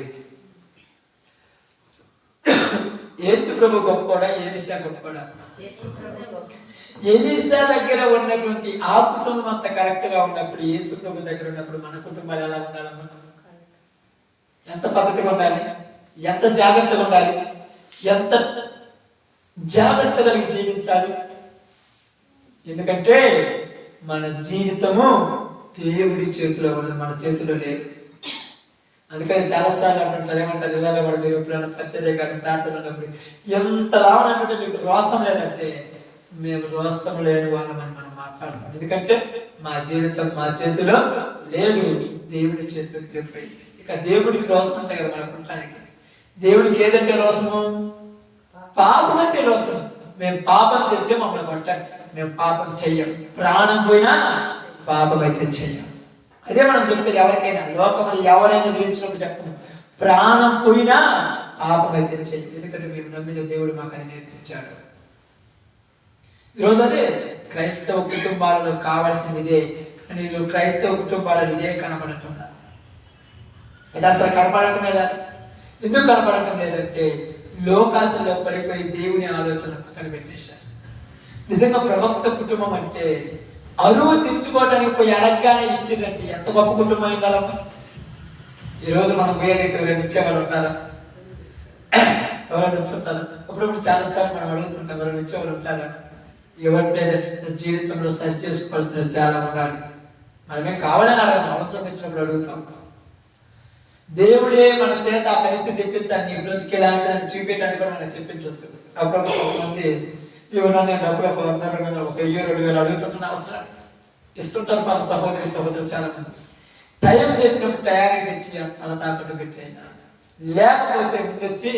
[SPEAKER 3] యేసు ప్రభు గొప్పడా, ఎలీషా గొప్పడా? ఎలీషా దగ్గర ఉన్నటువంటి ఆ కుటుంబం అంత కరెక్ట్ గా ఉన్నప్పుడు, యేసు ప్రభు దగ్గర ఉన్నప్పుడు మన కుటుంబాలు ఎలా ఉండాలమ్మా? ఎంత పద్ధతిగా ఉండాలి, ఎంత జాగ్రత్తగా ఉండాలి, ఎంత జాగ్రత్త కలిగి జీవించాలి. ఎందుకంటే మన జీవితము దేవుడి చేతిలో ఉన్నది, మన చేతిలో లేదు. అందుకని చాలాసార్లు అంటుంటారు, ఏమంటారు, ఇళ్ళలో కూడా మీరు ఎప్పుడైనా పరిచర్య కానీ ప్రార్థన ఉన్నప్పుడు ఎంత రావడంటే మీకు రోసం లేదంటే, మేము రోసం లేని వాళ్ళమని మనం మాట్లాడతాం. ఎందుకంటే మా జీవితం మా చేతిలో లేదు, దేవుడి చేతిలోకి వెళ్ళిపోయి. ఇక దేవుడికి రోసం అంతే కదా మనకు ఉండటానికి. దేవుడికి ఏదంటే రోసము? పాపం అంటే రోసం. మేము పాపం చెప్తే మమ్మల్ని కొట్టండి, మేము పాపం చెయ్యం. ప్రాణం పోయినా పాపం అయితే చెయ్యం. అదే మనం చెప్పేది ఎవరికైనా, లోకంలో ఎవరైనా ఎదిరించినప్పుడు చెప్తున్నాం, ప్రాణం పోయినా పాపం అయితే చెయ్యం. ఎందుకంటే మేము నమ్మిన దేవుడు మాకు అది నేర్పించాడు. ఈరోజు అదే క్రైస్తవ కుటుంబాలలో కావాల్సింది ఇదే. కానీ ఈరోజు క్రైస్తవ కుటుంబాలలో ఇదే కనపడటం. ఇది అసలు కనపడటం లేదా? ఎందుకు కనపడటం లేదంటే లోకాశలో పడిపోయి దేవుని ఆలోచన పక్కన పెట్టేశారు. నిజంగా ప్రవక్త కుటుంబం అంటే అరువు తెచ్చుకోవటానికి పోయి అడగగానే ఇచ్చినట్టు ఎంత గొప్ప కుటుంబం ఉండాలమ్మా. ఈరోజు మనం పోయేటైతే ఎవరైనా ఇచ్చేవాళ్ళు ఉంటారా? ఎవరైనా ఇస్తుంటారా? అప్పుడప్పుడు చాలాసార్లు మనం అడుగుతుంటాం, ఎవరైనా ఇచ్చేవాళ్ళు ఉంటారా? ఎవరు లేదంటే జీవితంలో సరి చేసుకోవాల్సిన చాలా ఉండాలి. మనమేం కావాలని అడగం, అవసరం ఇచ్చినప్పుడు అడుగుతాం. దేవుడే మన చేత ఆ పరిస్థితి తెప్పిస్తాను, నీ బ్రతికేలాంటి చూపించడానికి కూడా మనం చెప్పించవచ్చు. అప్పుడప్పుడు కొంతమంది ఇవన్నా నేను డబ్బులు 100 ఒక 1000-2000 అడుగుతుంటున్న అవసరం ఇస్తుంటారు మన సహోదరులు చాలా మంది. టైం చెప్పినప్పుడు టయానికి తెచ్చి అలా తాకట్టు పెట్టైనా, లేకపోతే ముందు వచ్చి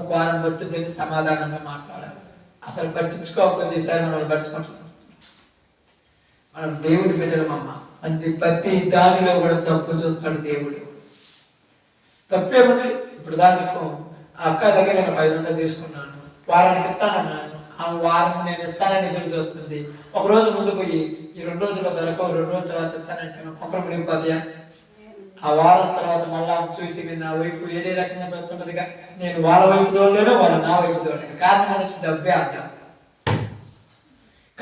[SPEAKER 3] ఒక వారం పట్టుదని సమాధానంగా మాట్లాడాలి. అసలు పట్టించుకోకపోతే ఈసారి మనం పడుచుకుంటున్నాం. మనం దేవుడి బిడ్డలమ్మ, అంటే ప్రతి దానిలో కూడా తప్పు చూస్తాడు దేవుడు. తప్పేముంది? ఇప్పుడు దానికి ఆ అక్క దగ్గర నేను 500 తీసుకున్నాను, వారానికి ఇస్తానన్నాను, ఆ వారం నేను ఇస్తానని ఎదురు చూస్తుంది. ఒక రోజు ముందు పోయి ఈ 2 రోజుల్లో దొరకవు, 2 రోజుల తర్వాత ఇస్తానంటే పంపడం మునిగిపోతాయా? ఆ వారం తర్వాత మళ్ళా చూసి నా వైపు వేరే రకంగా చూస్తుంటదిగా. నేను వాళ్ళ వైపు చూడలేను, వాళ్ళు నా వైపు చూడలేను. కారణం అనేది డబ్బే అడ్డం.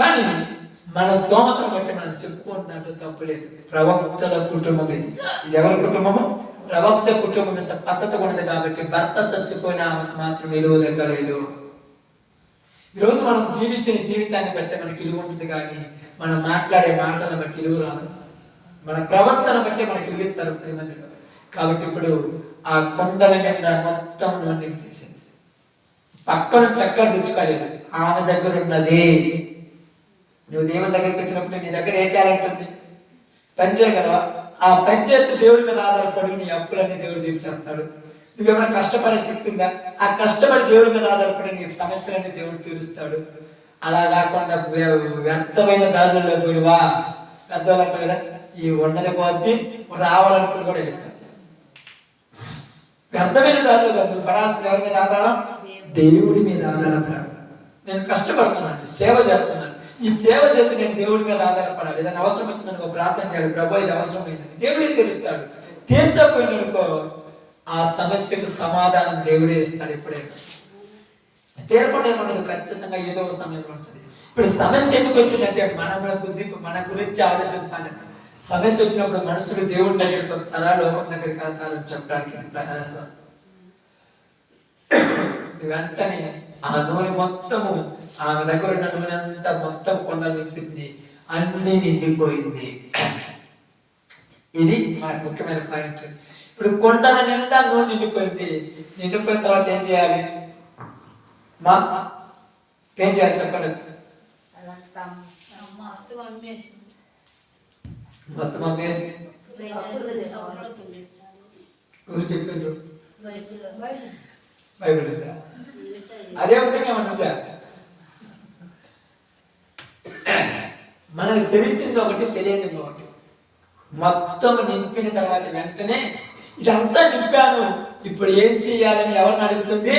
[SPEAKER 3] కానీ మన స్తోమతను బట్టి మనం చెప్తూ ఉంటున్నట్టు తప్పులేదు. ప్రవక్తల కుటుంబం ఇది. ఇది ఎవరి కుటుంబము? ప్రవక్త కుటుంబం. ఇంత పద్ధతి ఉన్నది కాబట్టి భర్త చచ్చిపోయిన ఆమెకు మాత్రం విలువ తగ్గలేదు. ఈరోజు మనం జీవించిన జీవితాన్ని బట్టి మనకి విలువ ఉంటుంది, కానీ మనం మాట్లాడే మాటలను బట్టి విలువ రాదు. మన ప్రవర్తన బట్టి మనకి విలువ ఇస్తారు 10 మందిలో. కాబట్టి ఇప్పుడు ఆ కొండల నిండా మొత్తం నూనె నింపేసింది. పక్కన చక్కెర తెచ్చుకోలేదు, ఆమె దగ్గర ఉన్నది. నువ్వు దేవుని దగ్గరికి వచ్చినప్పుడు నీ దగ్గర ఏ టాలెంట్ ఉంది? పని చేయగలవా? ఆ పని చేస్తే దేవుడి మీద ఆధారపడి నీ అప్పులన్నీ దేవుడు తీర్చేస్తాడు. నువ్వేమైనా కష్టపడే శక్తి ఉందా? ఆ కష్టపడి దేవుడి మీద ఆధారపడి నీ సమస్యలన్నీ దేవుడు తీరుస్తాడు. అలా కాకుండా వ్యర్థమైన దారులలో పోయివా, పెద్దవాళ్ళు కదా, ఈ ఉన్నది పోద్ది, రావాలనుకుంది కూడా వెళ్ళిపోద్ది. వ్యర్థమైన దారులు కాదు. నువ్వు పడాల్సిన ఎవరి మీద ఆధారం? దేవుడి మీద ఆధారపడాలి. నేను కష్టపడుతున్నాను, సేవ చేస్తున్నాను. ఈ సేవ చేస్తూ నేను దేవుడి మీద ఆధారపడాలి. ఏదైనా అవసరం వచ్చిందని ఒక ప్రార్థన చేయాలి. ప్రభు ఇది అవసరమైందని దేవుడే తెలుస్తాడు. తీర్చకపోయిననుకో ఆ సమస్యకు సమాధానం దేవుడే ఇస్తాడు. ఎప్పుడే తీరకుండా ఏముండదు, ఖచ్చితంగా ఏదో ఒక సమయంలో ఉంటుంది. ఇప్పుడు సమస్య ఎందుకు వచ్చిందంటే మన గురించి ఆలోచించాలి. సమస్య వచ్చినప్పుడు మనుషులు దేవుడి దగ్గరికి వస్తారా, లోకం దగ్గరికి వెళ్తారని చెప్పడానికి ప్రయాసం. వెంటనే ఆ నూనె మొత్తము, ఆమె దగ్గర ఉన్న నూనె అంతా మొత్తం కొండలు నింపింది, అన్ని నిండిపోయింది. ఇది మనకు ముఖ్యమైన పాయింట్. ఇప్పుడు కొండల నిండా నూనె నిండిపోయింది. నిండిపోయిన తర్వాత ఏం చేయాలి? ఏం చేయాలి చెప్పండి? మొత్తం అమ్మేసి ఎవరు చెప్తుండ్రు? బైబిల్ ఉందా? అదే విధంగా ఏమన్నా ఉందా? మనకు తెలిసింది ఒకటి, తెలియదు ఒకటి. మొత్తం నింపిన తర్వాత వెంటనే ఇదంతా నింపాను, ఇప్పుడు ఏం చెయ్యాలని ఎవరిని అడుగుతుంది?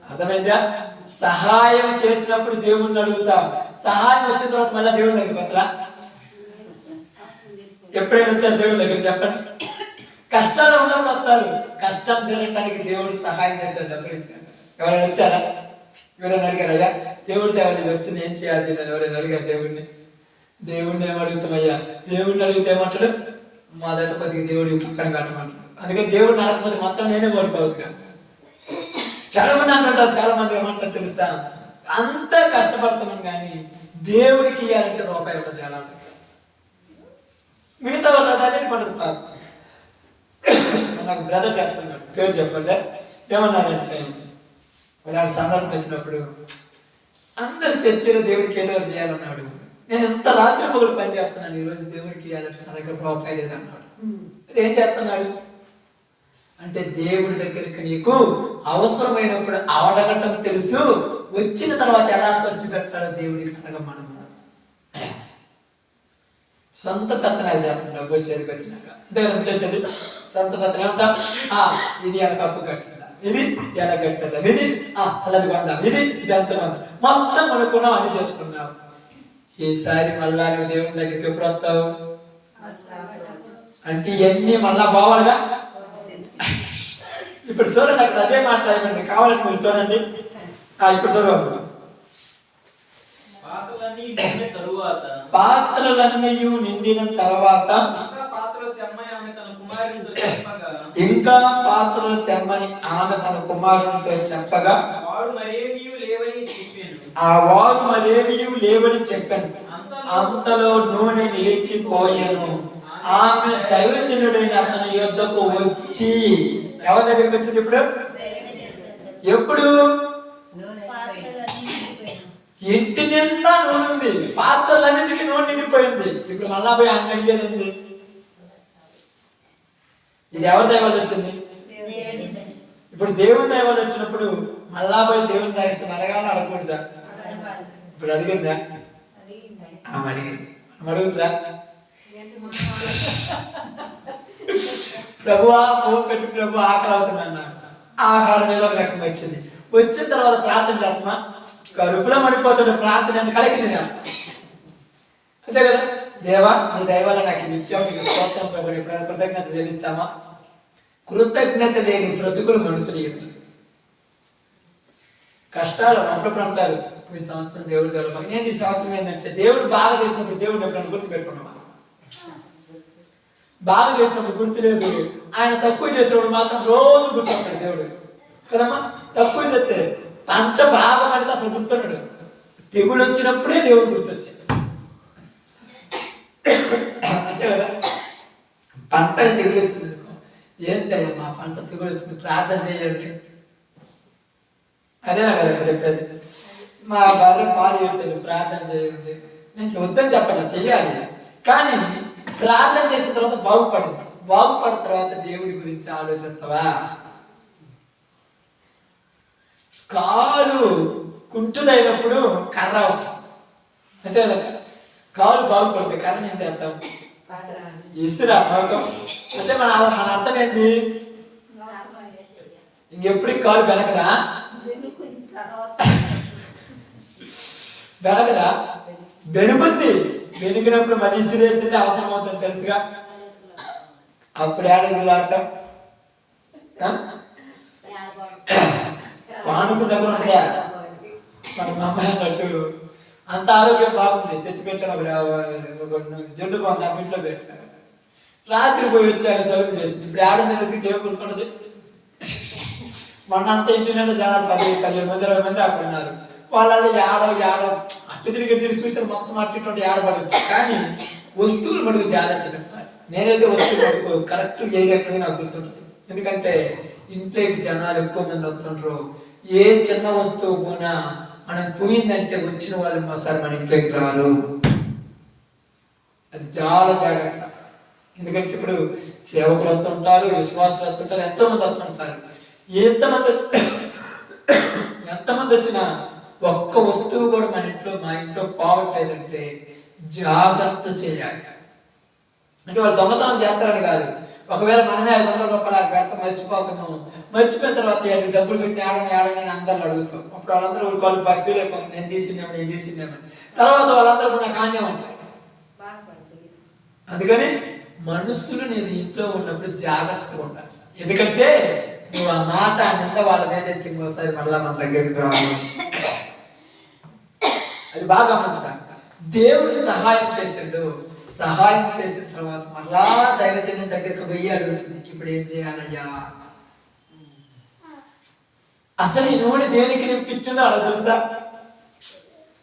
[SPEAKER 3] అర్థమైందా? సహాయం చేసినప్పుడు దేవుణ్ణి అడుగుతాం. సహాయం వచ్చిన తర్వాత మళ్ళీ దేవుని దగ్గర పోతారా? ఎప్పుడైనా వచ్చారు దేవుని దగ్గర చెప్పండి? కష్టాలు ఉన్నప్పుడు వస్తారు. కష్టం తీరటానికి దేవుడు సహాయం చేస్తాడు, డబ్బులు ఇచ్చాడు. ఎవరైనా వచ్చారా? ఎవరైనా అడిగారు? అయ్యా దేవుడి దేవుడు వచ్చింది ఏం చేయాలి అని ఎవరైనా అడిగారు దేవుడిని? దేవుడిని ఏం అడుగుతామయ్యా? దేవుడిని అడిగితే ఏమంటాడు? మొదట కొద్దిగా దేవుడి పక్కన కట్టమంటాడు. అందుకని దేవుడిని అడగకపోతే మొత్తం నేనే కోరుకోవచ్చు కదా. చాలా మంది అంటుంటారు, చాలా మంది ఏమంటారు తెలుసా? అంతా కష్టపడుతున్నాం కానీ దేవుడికి ఇవ్వాలంటే రూపాయి కూడా చాలా మిగతా వాళ్ళు అన్నిటి పడుతుంది పాప. నాకు బ్రదర్ చెప్తున్నాడు, పేరు చెప్పండి. ఏమన్నాడంటే ఇలాంటి సందర్భం వచ్చినప్పుడు అందరు చర్చలో దేవుడికి ఏదో ఒకటి చేయాలన్నాడు. నేను ఇంత రాత్రి పగులు పని చేస్తున్నాను, ఈరోజు దేవుడికి ఇవ్వాలంటే నా దగ్గర రూపాయి లేదన్నాడు. ఏం చేస్తున్నాడు అంటే దేవుడి దగ్గరికి నీకు అవసరమైనప్పుడు అడగటం తెలుసు, వచ్చిన తర్వాత ఎలా ఖర్చు పెట్టాలో దేవుడికి అడగ. మనము సొంత పెత్తనాలు చేస్తున్నాం. డబ్బు చేతికి వచ్చినాక దేవుడు చేసేది సొంత పెత్తనం ఏమంటా? ఇది ఎలా కప్పు కట్టదా, ఇది ఎలా కట్టదా, ఇది అలాది కొందాం, ఇది అంత కొందాం, మొత్తం అనుకున్నాం, అని చేసుకున్నావు. ఈసారి మళ్ళా నువ్వు దేవుడి దగ్గరికి ఎప్పుడు వస్తావు అంటే ఇవన్నీ మళ్ళా బావాలిగా. ఇప్పుడు చూడండి, అక్కడ అదే మాట్లాడబడింది. కావాలంటే మీరు చూడండి. ఇప్పుడు చదువు. పాత్రలన్నీ నిండిన తర్వాత ఇంకా పాత్రలు తెమ్మని ఆమె తన కుమారునితో చెప్పగా ఆ వారు మరేమీ లేవని చెప్పాను. అంతలో నూనె నిలిచిపోయాను. ఆమె దైవజనుడైన అతని యొద్దకు వచ్చి, ఎవరి దగ్గరికి వచ్చింది? ఎప్పుడు ఇంటి నిండా నూనె ఉంది, పాత్రలన్నింటికి నూనె నిండిపోయింది. ఇప్పుడు మళ్ళా పోయి ఆయన అడిగేది ఉంది. ఇది ఎవరి దైవాలు వచ్చింది? ఇప్పుడు దేవుని దైవాలు వచ్చినప్పుడు మళ్ళా పోయి దేవుని దైవం అడగాలని అడగకూడదా? ఇప్పుడు అడిగిందా? అడిగింది. అడుగుతురా? ప్రభువా పెట్టి ప్రభు ఆకలి అవుతుంది అన్నాడు. ఆహారం ఏదో ఒక రకంగా వచ్చింది. వచ్చిన తర్వాత ప్రార్థన చేస్తామా? కడుపులో మడిపోతుండే ప్రార్థన ఎందుకు అడిగింది నేను? అంతే కదా, దేవా నీ దయవల్ల నాకు ఇది ఇచ్చావు, నీకు స్తోత్రం ప్రభు, ఎప్పుడైనా కృతజ్ఞత చెల్లిస్తామా? కృతజ్ఞత లేని బ్రతుకులు మనుషులు ఈరోజు. కష్టాలు అప్పుడప్పుడు అంటారు, ఈ సంవత్సరం దేవుడు తెలప. నేను ఈ సంవత్సరం ఏంటంటే దేవుడు బాగా చేసినప్పుడు దేవుడిని ఎప్పుడైనా గుర్తుపెట్టుకున్నావా? బాగా చేసినప్పుడు గుర్తులేదు, ఆయన తక్కువ చేసినప్పుడు మాత్రం రోజు గుర్తుంటాడు దేవుడు కదమ్మా. తక్కువ చేస్తే పంట బాగా పడితే అసలు గుర్తున్నాడు, తెగులు వచ్చినప్పుడే దేవుడు గుర్తొచ్చాడు. అంతే కదా, పంటకు తెగులు వచ్చింది, ఏంటయ్యా మా పంట తెగులు వచ్చింది, ప్రార్థన చేయండి. అదేనా కదా చెప్పేది, మా భార్య పాలు చెప్తారు ప్రార్థన చేయండి. నేను వద్దని చెప్పట్లా, చెయ్యాలి. కానీ ప్రార్థన చేసిన తర్వాత బాగుపడింది, బాగుపడిన తర్వాత దేవుడి గురించి ఆలోచిస్తావా? కాలు కుంటుదైనప్పుడు కర్ర అవసరం, అంతే కదా. కాలు బాగుపడితే కర్ర ఏం చేద్దాం? ఇసురా నోకం. అంటే మన అర్థం ఏంది? ఇంకెప్పుడు కాలు బెనకదా? బెనకదా? బెనుకుంది. బెనికినప్పుడు మళ్ళీ ఇసిరేసింది అవసరం అవుతుంది తెలుసుగా. అప్పుడు ఏడాడుతాం పానుకు దగ్గర ఉంటుందా? మన అమ్మాయి అన్నట్టు అంత ఆరోగ్యం బాగుంది, తెచ్చిపెట్టాను జుట్టు బాగుంది, ఆ ఇంట్లో పెట్టాను. రాత్రి పోయి వచ్చాక జలుబు చేసింది. ఇప్పుడు ఏడాది దేవుడు గుర్తుండదు. మొన్న అంతా ఇంటి నిండా జనాలు 10-15 మంది 20 మంది అక్కడ ఉన్నారు. వాళ్ళలో ఏడవ అట్టు తిరిగి చూసారు, మొత్తం అట్టు ఏడబడుతుంది. కానీ వస్తువులు మటుకు జాగ్రత్త పెట్టాలి. నేనైతే వస్తువులు మటుకు కరెక్ట్ ఏది ఎక్కడిది నాకు గుర్తుంటుంది. ఎందుకంటే ఇంట్లోకి జనాలు ఎక్కువ మంది వస్తుంటారు. ఏ చిన్న వస్తువు పోనా మనం పోయిందంటే వచ్చిన వాళ్ళు ఒకసారి మన ఇంట్లోకి రారు. అది చాలా జాగ్రత్త. ఎందుకంటే ఇప్పుడు సేవకులు వస్తుంటారు, విశ్వాసులు వస్తుంటారు, ఎంతో మంది వస్తుంటారు. ఎంతమంది వచ్చినా ఒక్క వస్తువు కూడా మా ఇంట్లో పోవట్లేదంటే జాగ్రత్త చేయాలి. అంటే వాళ్ళు దొంగతనం చేస్తారని కాదు, ఒకవేళ మనమే 500 రూపాయలు పెడతాం, మర్చిపోయిన తర్వాత డబ్బులు పెట్టి ఆడని అందరిని అడుగుతాం. అప్పుడు వాళ్ళందరూ వాళ్ళు ఫీల్ అయిపోతారు, నేను తీసిందేమని. తర్వాత వాళ్ళందరూ నాకు ఆన్యం ఉంటాయి. అందుకని మనుషులు నేను ఇంట్లో ఉన్నప్పుడు జాగ్రత్తగా ఉండాలి. ఎందుకంటే నువ్వు ఆ మాట నింద వాళ్ళ మీద ఎత్తి ఇంకోసారి మళ్ళా మన దగ్గరికి రావాలి. అది బాగా గమనించాలి. దేవుడు సహాయం చేసాడు, సహాయం చేసిన తర్వాత మళ్ళా దైవజనం దగ్గరికి పోయి అడుగుతుంది, ఇప్పుడు ఏం చేయాలయ్యా? అసలు ఈ నూనె దేనికి నింపించిందో అలా తెలుసా?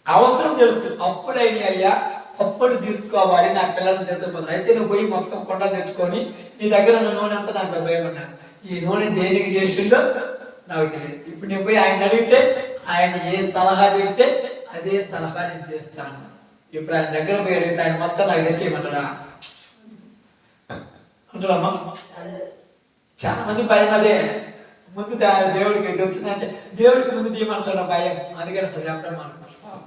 [SPEAKER 3] అవసరం తెలుసు. అప్పుడైనా అయ్యా అప్పుడు తీర్చుకోవాలి, నా పిల్లలను తెచ్చిపోతారు. అయితే నువ్వు పోయి మొత్తం కొండ తెచ్చుకొని నీ దగ్గర ఉన్న నూనె అంతా నాకు భయపడ్డా. ఈ నూనె దేనికి చేసిండో నాకు తెలియదు. ఇప్పుడు నేను పోయి ఆయన అడిగితే ఆయన ఏ సలహా చెబితే అదే సలహా నేను చేస్తాను. ఇప్పుడు ఆయన దగ్గర పోయి అడిగితే ఆయన మొత్తం నాకు తెచ్చేయమంటాడా అంటాడమ్మా? చాలా మంది భయం అదే. ముందు దేవుడికి ఇది వచ్చిందంటే దేవుడికి ముందు తీయమంటాడు భయం. అందుకని అసలు చెప్పడం అనుకుంటున్నాను.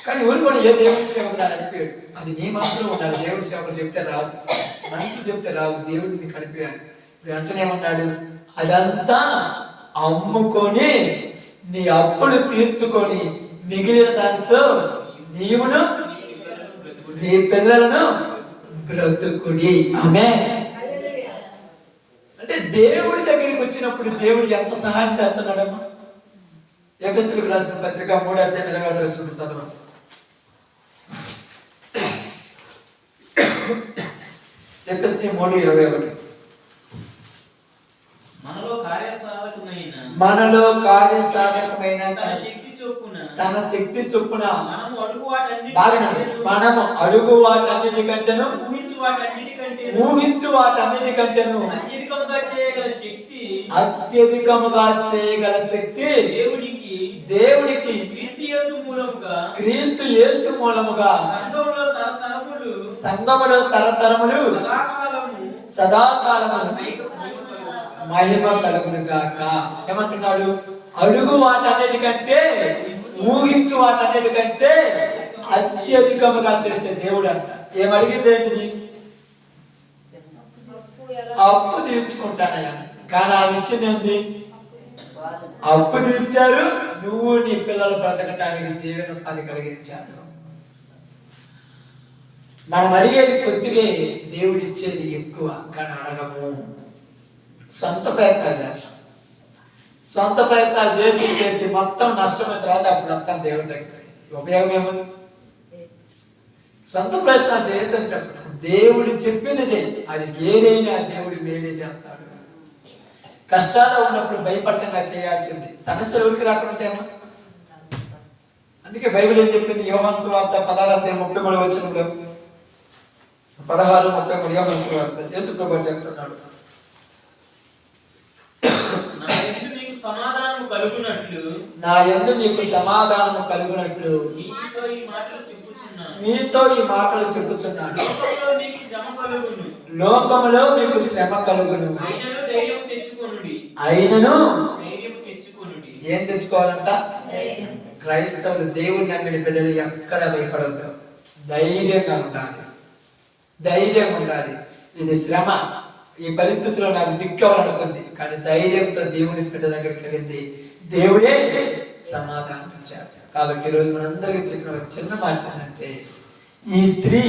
[SPEAKER 3] కానీ ఊరు కూడా ఏ దేవుడి సేవకుడు అని అనిపించాడు. అది నీ మనసులో ఉండాలి. దేవుడి సేవకుడు చెప్తే రావు, మనుషులు చెప్తే రావు, దేవుడిని కనిపించాలి. ఇప్పుడు అంటేనేమన్నాడు? అదంతా అమ్ముకొని నీ అప్పులు తీర్చుకొని మిగిలిన దానితో నీవును నీ పిల్లలను బ్రతుకుడి. ఆమేన్. అంటే దేవుడి దగ్గరికి వచ్చినప్పుడు దేవుడు ఎంత సహాయం చేస్తున్నాడమ్మా? ఎఫెసీయులకు రాసిన పత్రిక 3:21 వచ్చినప్పుడు చదవండి. ఎఫెసీ 3:21. మనలో కార్యసాధకమైన తన శక్తి చొప్పున మనము అడుగు వాటన్నిటికంటేను ఊహించు వాటన్నిటికంటేను అత్యధికముగా చేయగల శక్తి దేవుడికి క్రీస్తు యేసు మూలముగా సంఘములో తరతరములు సదాకాలము మహిమ కలుగును గాక. ఏమంటున్నాడు? అడుగు వాటన్నిటికంటే ఊహించు వాటన్నిటికంటే అత్యధికముగా చేసే దేవుడు అంట. ఏమడిగింది ఏంటిది? అప్పు తీర్చుకుంటానయ్యా. కానీ ఆయన ఇచ్చింది ఏంటి? అప్పు తీర్చారు, నువ్వు నీ పిల్లలు బ్రతకటానికి జీవనోపాధి కలిగించారు. మనం అడిగేది కొద్దిగా, దేవుడు ఇచ్చేది ఎక్కువ. కానీ అడగము, సొంత ప్రయత్నాలు చేస్తాం. సొంత ప్రయత్నాలు చేసి చేసి మొత్తం నష్టమైన తర్వాత అప్పుడు మొత్తం దేవుడి దగ్గర ఉపయోగం ఏముంది? సొంత ప్రయత్నాలు చేయొద్దని చెప్పడం, దేవుడు చెప్పింది చేయి. అది ఏదైనా దేవుడు మేలే చేస్తాడు. కష్టాలు ఉన్నప్పుడు భయపడటంగా చేయాల్సింది. సమస్యలు ఎవరికి రాకుండా ఏమో. అందుకే బైబిల్ ఏం చెప్పింది? యోహాను సువార్త 16:33 వచనంలో, 16:33 యోహాను సువార్త యేసు ప్రభువు చెప్తున్నాడు, నా యందు నీకు సమాధానము కలుగునట్లు మీతో ఈ మాటలు చెప్పుచున్నాను. లోకములో మీకు శ్రమ కలుగును, అయినను ఏం తెచ్చుకోవాలంట? క్రైస్తవులు, దేవుని నమ్మిన బిడ్డలు ఎక్కడ భయపడద్దు, ధైర్యంగా ఉండాలి. ధైర్యం ఉండాలి. ఇది శ్రమ, ఈ పరిస్థితిలో నాకు దిక్కవాలనుకుంది, కానీ ధైర్యంతో దేవుని బిడ్డ దగ్గరికి వెళ్ళింది, దేవుడే సమాధానం ఇచ్చాడు. కాబట్టి ఈరోజు మనందరికీ చెప్పిన ఒక చిన్న మాట ఏంటంటే, ఈ స్త్రీ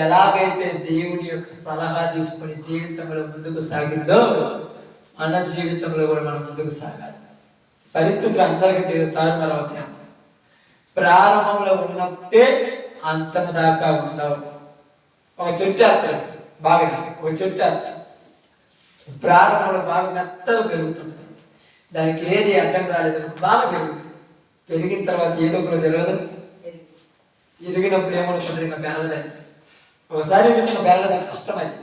[SPEAKER 3] ఎలాగైతే దేవుని యొక్క సలహా తీసుకొని జీవితంలో ముందుకు సాగిందో, మన జీవితంలో కూడా మనం ముందుకు సాగాలి. పరిస్థితులు అందరికీ తారుమారు అవుతాయి. ప్రారంభంలో ఉన్నట్టే అంతం దాకా ఉండవు. ఒక చెట్టు అత్తరు బాగా, ఒక చెట్టు అత్తరు ప్రారంభంలో బాగా మెత్తగా పెరుగుతుంటుంది. దానికి ఏది అడ్డం రాలేదు, బాగా పెరుగుతుంది. పెరిగిన తర్వాత ఏదో ఒక రోజు జరగదు. ఎరిగినప్పుడు ఏమనుకుంటుంది? ఇంకా బెరగలేదు. ఒకసారి ఇంకా బెరగదు, కష్టం అది.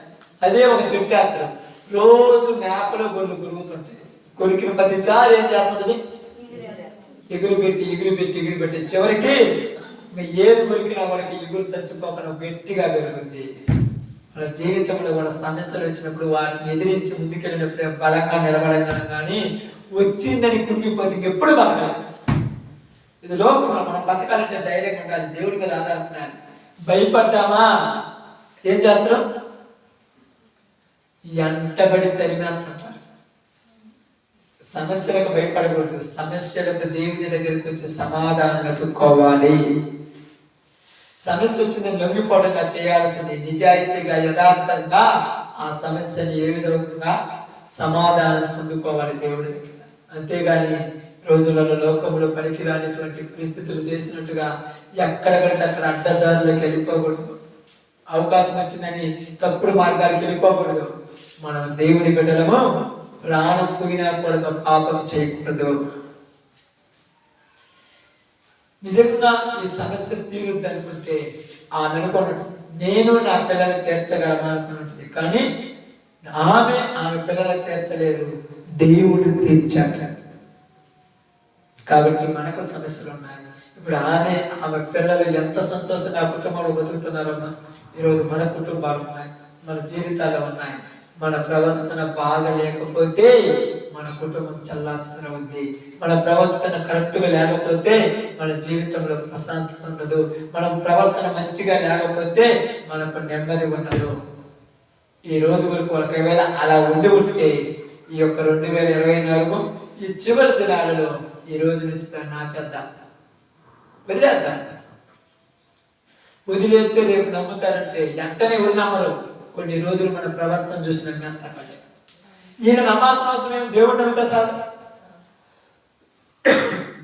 [SPEAKER 3] అదే ఒక చెట్టు అత్తరు రోజు మేకలు గొర్రెలు కొరుకుతుంటాయి. కొరికిన 10 సార్లు ఏం చేస్తుంటది? ఎగురు పెట్టి చివరికి ఏది కొరికినా మనకి ఎగురు చచ్చిపోకుండా గట్టిగా పెరుగుతుంది. మన జీవితంలో కూడా సమస్యలు వచ్చినప్పుడు వాటిని ఎదిరించి ముందుకెళ్ళినప్పుడే బలంగా నిలబడగలం. కానీ వచ్చిందని కుంగిపోతే ఎప్పుడు బతకలేదు. ఇది లోకంలో మనం బతకాలంటే ధైర్యంగా ఉండాలి, దేవుడి మీద ఆధారపడాలి. భయపడ్డామా ఏం చేస్తారు? ఎంటబడి తరిమేంటారు. సమస్యలకు భయపడకూడదు. సమస్యలకు దేవుని దగ్గరికి వచ్చి సమాధానం వెతుక్కోవాలి. సమస్య వచ్చిందని లొంగిపోవడంగా చేయాల్సింది నిజాయితీగా, యథార్థంగా ఆ సమస్యని ఏ విధంగా సమాధానం పొందుకోవాలి దేవుడి దగ్గర. అంతేగాని రోజులలో లోకంలో పనికిరానిటువంటి పరిస్థితులు చేసినట్టుగా ఎక్కడ పడితే అక్కడ అడ్డదారులకు వెళ్ళిపోకూడదు. అవకాశం వచ్చిందని తప్పుడు మార్గాలకు వెళ్ళిపోకూడదు. మనం దేవుని బిడ్డలము, ప్రాణం పోయినా కూడా పాపం చేయకూడదు. నిజంగా ఈ సమస్య తీరుద్ది అనుకుంటే ఆమె అనుకున్నట్టు నేను నా పిల్లల్ని తీర్చగలను అనుకున్నట్టుంది. కానీ ఆమె పిల్లలకు తీర్చలేదు, దేవుడు తీర్చాడు. కాబట్టి మనకు సమస్యలు ఉన్నాయి. ఇప్పుడు ఆమె పిల్లలు ఎంత సంతోషంగా కుటుంబంలో బతుకుతున్నారమ్మా. ఈరోజు మన కుటుంబాలు ఉన్నాయి, మన జీవితాలు ఉన్నాయి. మన ప్రవర్తన బాగలేకపోతే మన కుటుంబం చల్లాచెదరవుద్ది. మన ప్రవర్తన కరెక్ట్గా లేకపోతే మన జీవితంలో ప్రశాంతత ఉండదు. మన ప్రవర్తన మంచిగా లేకపోతే మనకు నెమ్మది ఉండదు. ఈ రోజు వరకు ఒకవేళ అలా ఉంటే ఈ యొక్క 2024 ఈ చివరి దినాలలో ఈ రోజు నుంచి దాన్ని ఆపేద్దాం, వదిలేద్దాం. వదిలేస్తే రేపు నమ్ముతారంటే వెంటనే నమ్మరు. కొన్ని రోజులు మన ప్రవర్తన చూసిన అంతకంటే ఈయన నమ్మాల్సిన అవసరం ఏమి? దేవుడు నమ్మితే చాలు.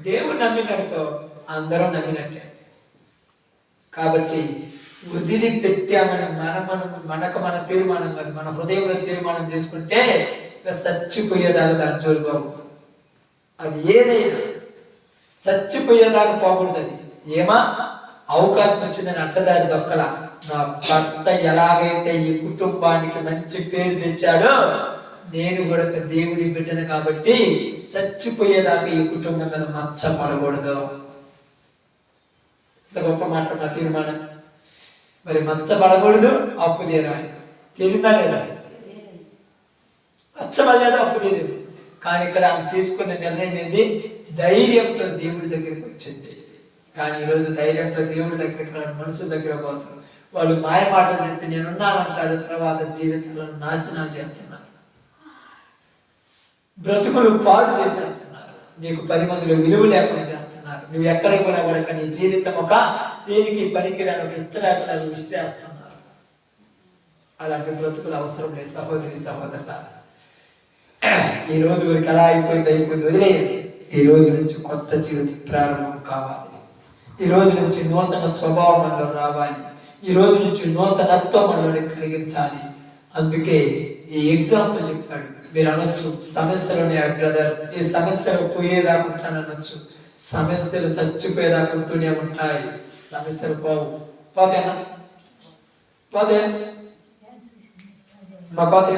[SPEAKER 3] దేవుడు నమ్మినట్టుకో అందరూ నమ్మినట్టే. కాబట్టి వదిలిపెట్టామని మనకు మన తీర్మానం కాదు, మన హృదయంలో తీర్మానం చేసుకుంటే చచ్చిపోయేదాకా దాని జోలి పోకూడదు. అది ఏదైనా చచ్చిపోయేదాకా పోకూడదు. అది ఏమా అవకాశం వచ్చిందని అడ్డదారి దొక్కలా. నా భర్త ఎలాగైతే ఈ కుటుంబానికి మంచి పేరు తెచ్చాడో నేను కూడా దేవుని బిడ్డను కాబట్టి చచ్చిపోయేదాకా ఈ కుటుంబం మీద మచ్చ పడకూడదు. ఇంత గొప్ప మాట నా తీర్మానం. మరి మచ్చ పడకూడదు, అప్పు తీరాలి. తెలియదా లేదా? మచ్చ పడలేదు, అప్పు తీరింది. కానీ ఇక్కడ ఆమె తీసుకున్న నిర్ణయం ఏంది? ధైర్యంతో దేవుడి దగ్గరికి వచ్చింది. కానీ ఈరోజు ధైర్యంతో దేవుడి దగ్గరికి రాని మనుషుల దగ్గర పోతారు. వాళ్ళు మాయ మాటలు చెప్పి నేనున్నానంటాడు, తర్వాత జీవితాలను నాశనం చేస్తున్నారు, బ్రతుకులు పాడు చేసేస్తున్నారు. నీకు 10 మందిలో విలువ లేకుండా చేస్తున్నారు. నువ్వు ఎక్కడికి పోయినా కూడా నీ జీవితం ఒక దేనికి పనికిరాని ఒక ఇస్తరాకుండా విసిరేస్తున్నారు. అలాంటి బ్రతుకులు అవసరం లేదు సహోదరి సహోదరుల. ఈ రోజు వరకు ఎలా అయిపోయింది వదిలేయండి. ఈ రోజు నుంచి కొత్త జీవితం ప్రారంభం కావాలి. ఈ రోజు నుంచి నూతన స్వభావం మనలో రావాలి. ఈ రోజు నుంచి నూతనత్వం మనలో కలిగించాలి. అందుకే ఈ ఎగ్జాంపుల్ చెప్పాడు. మీరు అనొచ్చు సమస్యలునే బ్రదర్, ఈ సమస్యలు పోయేదాకా ఉంటానొచ్చు. సమస్యలు చచ్చిపోయేదాకా ఉంటూనే ఉంటాయి. సమస్యలు పోతేనా పోతే మా పోతే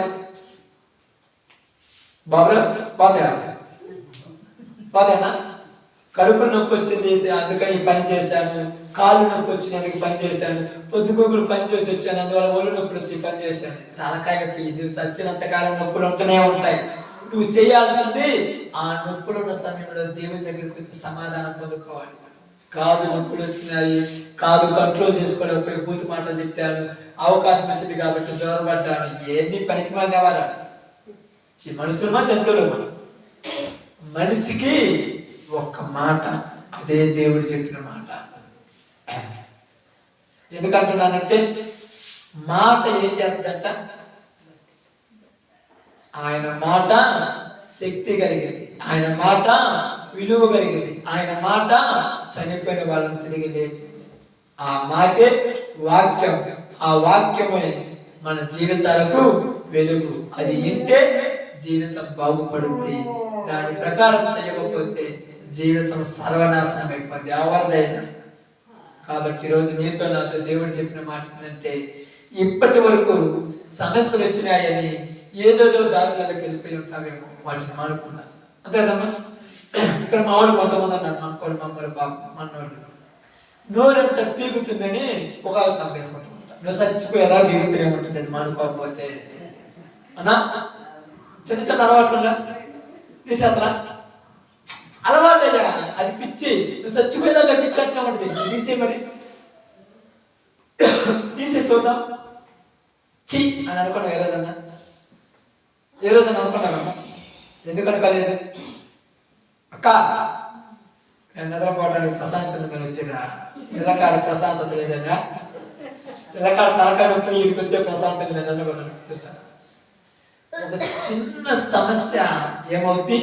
[SPEAKER 3] బాబురా పోతేనా? కడుపు నొప్పి వచ్చింది అందుకని పని చేశాను, కాళ్ళు నొప్పి వచ్చినందుకు పని చేశాను, పొద్దుగూకులు పని చేసి వచ్చాను అందువల్ల ఒళ్ళు నొప్పులు వచ్చి పని చేశాను. తలకాయ నొప్పి. నువ్వు చచ్చినంత కాలం నొప్పులు ఉంటూనే ఉంటాయి. నువ్వు చేయాల్సింది ఆ నొప్పులు ఉన్న సమయంలో దేవుని దగ్గరికి వచ్చి సమాధానం పొందుకోవాలి. కాదు నొప్పులు వచ్చినాయి, కాదు కంట్రోల్ చేసుకోలేకపోయి బూతు మాటలు తిట్టాను, అవకాశం వచ్చింది కాబట్టి దూరపడ్డాను. ఎన్ని పనికి మానేవారా? మనుషులమా జంతువులమా? మనిషికి ఒక్క మాట, అదే దేవుడు చెప్పిన మాట. ఎందుకంటున్నానంటే మాట ఏం చేస్తుందంట? ఆయన మాట శక్తి కలిగింది, ఆయన మాట విలువ కలిగింది, ఆయన మాట చనిపోయిన వాళ్ళని తిరిగి లేపింది. ఆ మాటే వాక్యం. ఆ వాక్యమే మన జీవితాలకు వెలుగు. అది ఇంటే జీవితం బాగుపడుద్ది. దాని ప్రకారం చేయకపోతే జీవితం సర్వనాశనం అయిపోద్ది ఎవరిదైనా. కాబట్టి ఈరోజు నీతో నాతో దేవుడు చెప్పిన మాట ఏంటంటే, ఇప్పటి వరకు సమస్యలు వచ్చినాయని ఏదేదో దారులకు వెళ్ళిపోయి ఉంటావేమో, వాటిని మానుకుందాం. అంతేదమ్మా. ఇక్కడ మామూలు కొంతమంది ఉన్నారు, మమ్మల్ని బాబు మనోళ్ళు నోరంతా పీగుతుందని పొగాకు తంపేసుకుంటూ ఉంటారు. నువ్వు చచ్చిపోయేదా పీగుతూనే ఉంటుంది అది మానుకోకపోతే అన్నా. చిన్న చిన్న అలవాట్లున్నా తీసేతరా అలవాటయ్యా, అది పిచ్చి. నువ్వు చచ్చిపోయేదాకా పిచ్చి అట్లా ఉంటుంది. తీసే మరి తీసే చూద్దాం చి అని అనుకున్నావు. ఏ రోజన్నా అనుకున్నానమ్మా? ఎందుకు అనుకోలేదు? అక్క నేను నిద్రపోవడానికి ప్రశాంతంగా వచ్చినా పిల్లకాడ ప్రశాంతత లేదన్నా, పిల్లకాడ తలకాడ నొప్పి ఇంటికి వచ్చే ప్రశాంతంగా నిద్రపోవడానికి వచ్చినా. ఒక చిన్న సమస్య ఏమవుద్ది?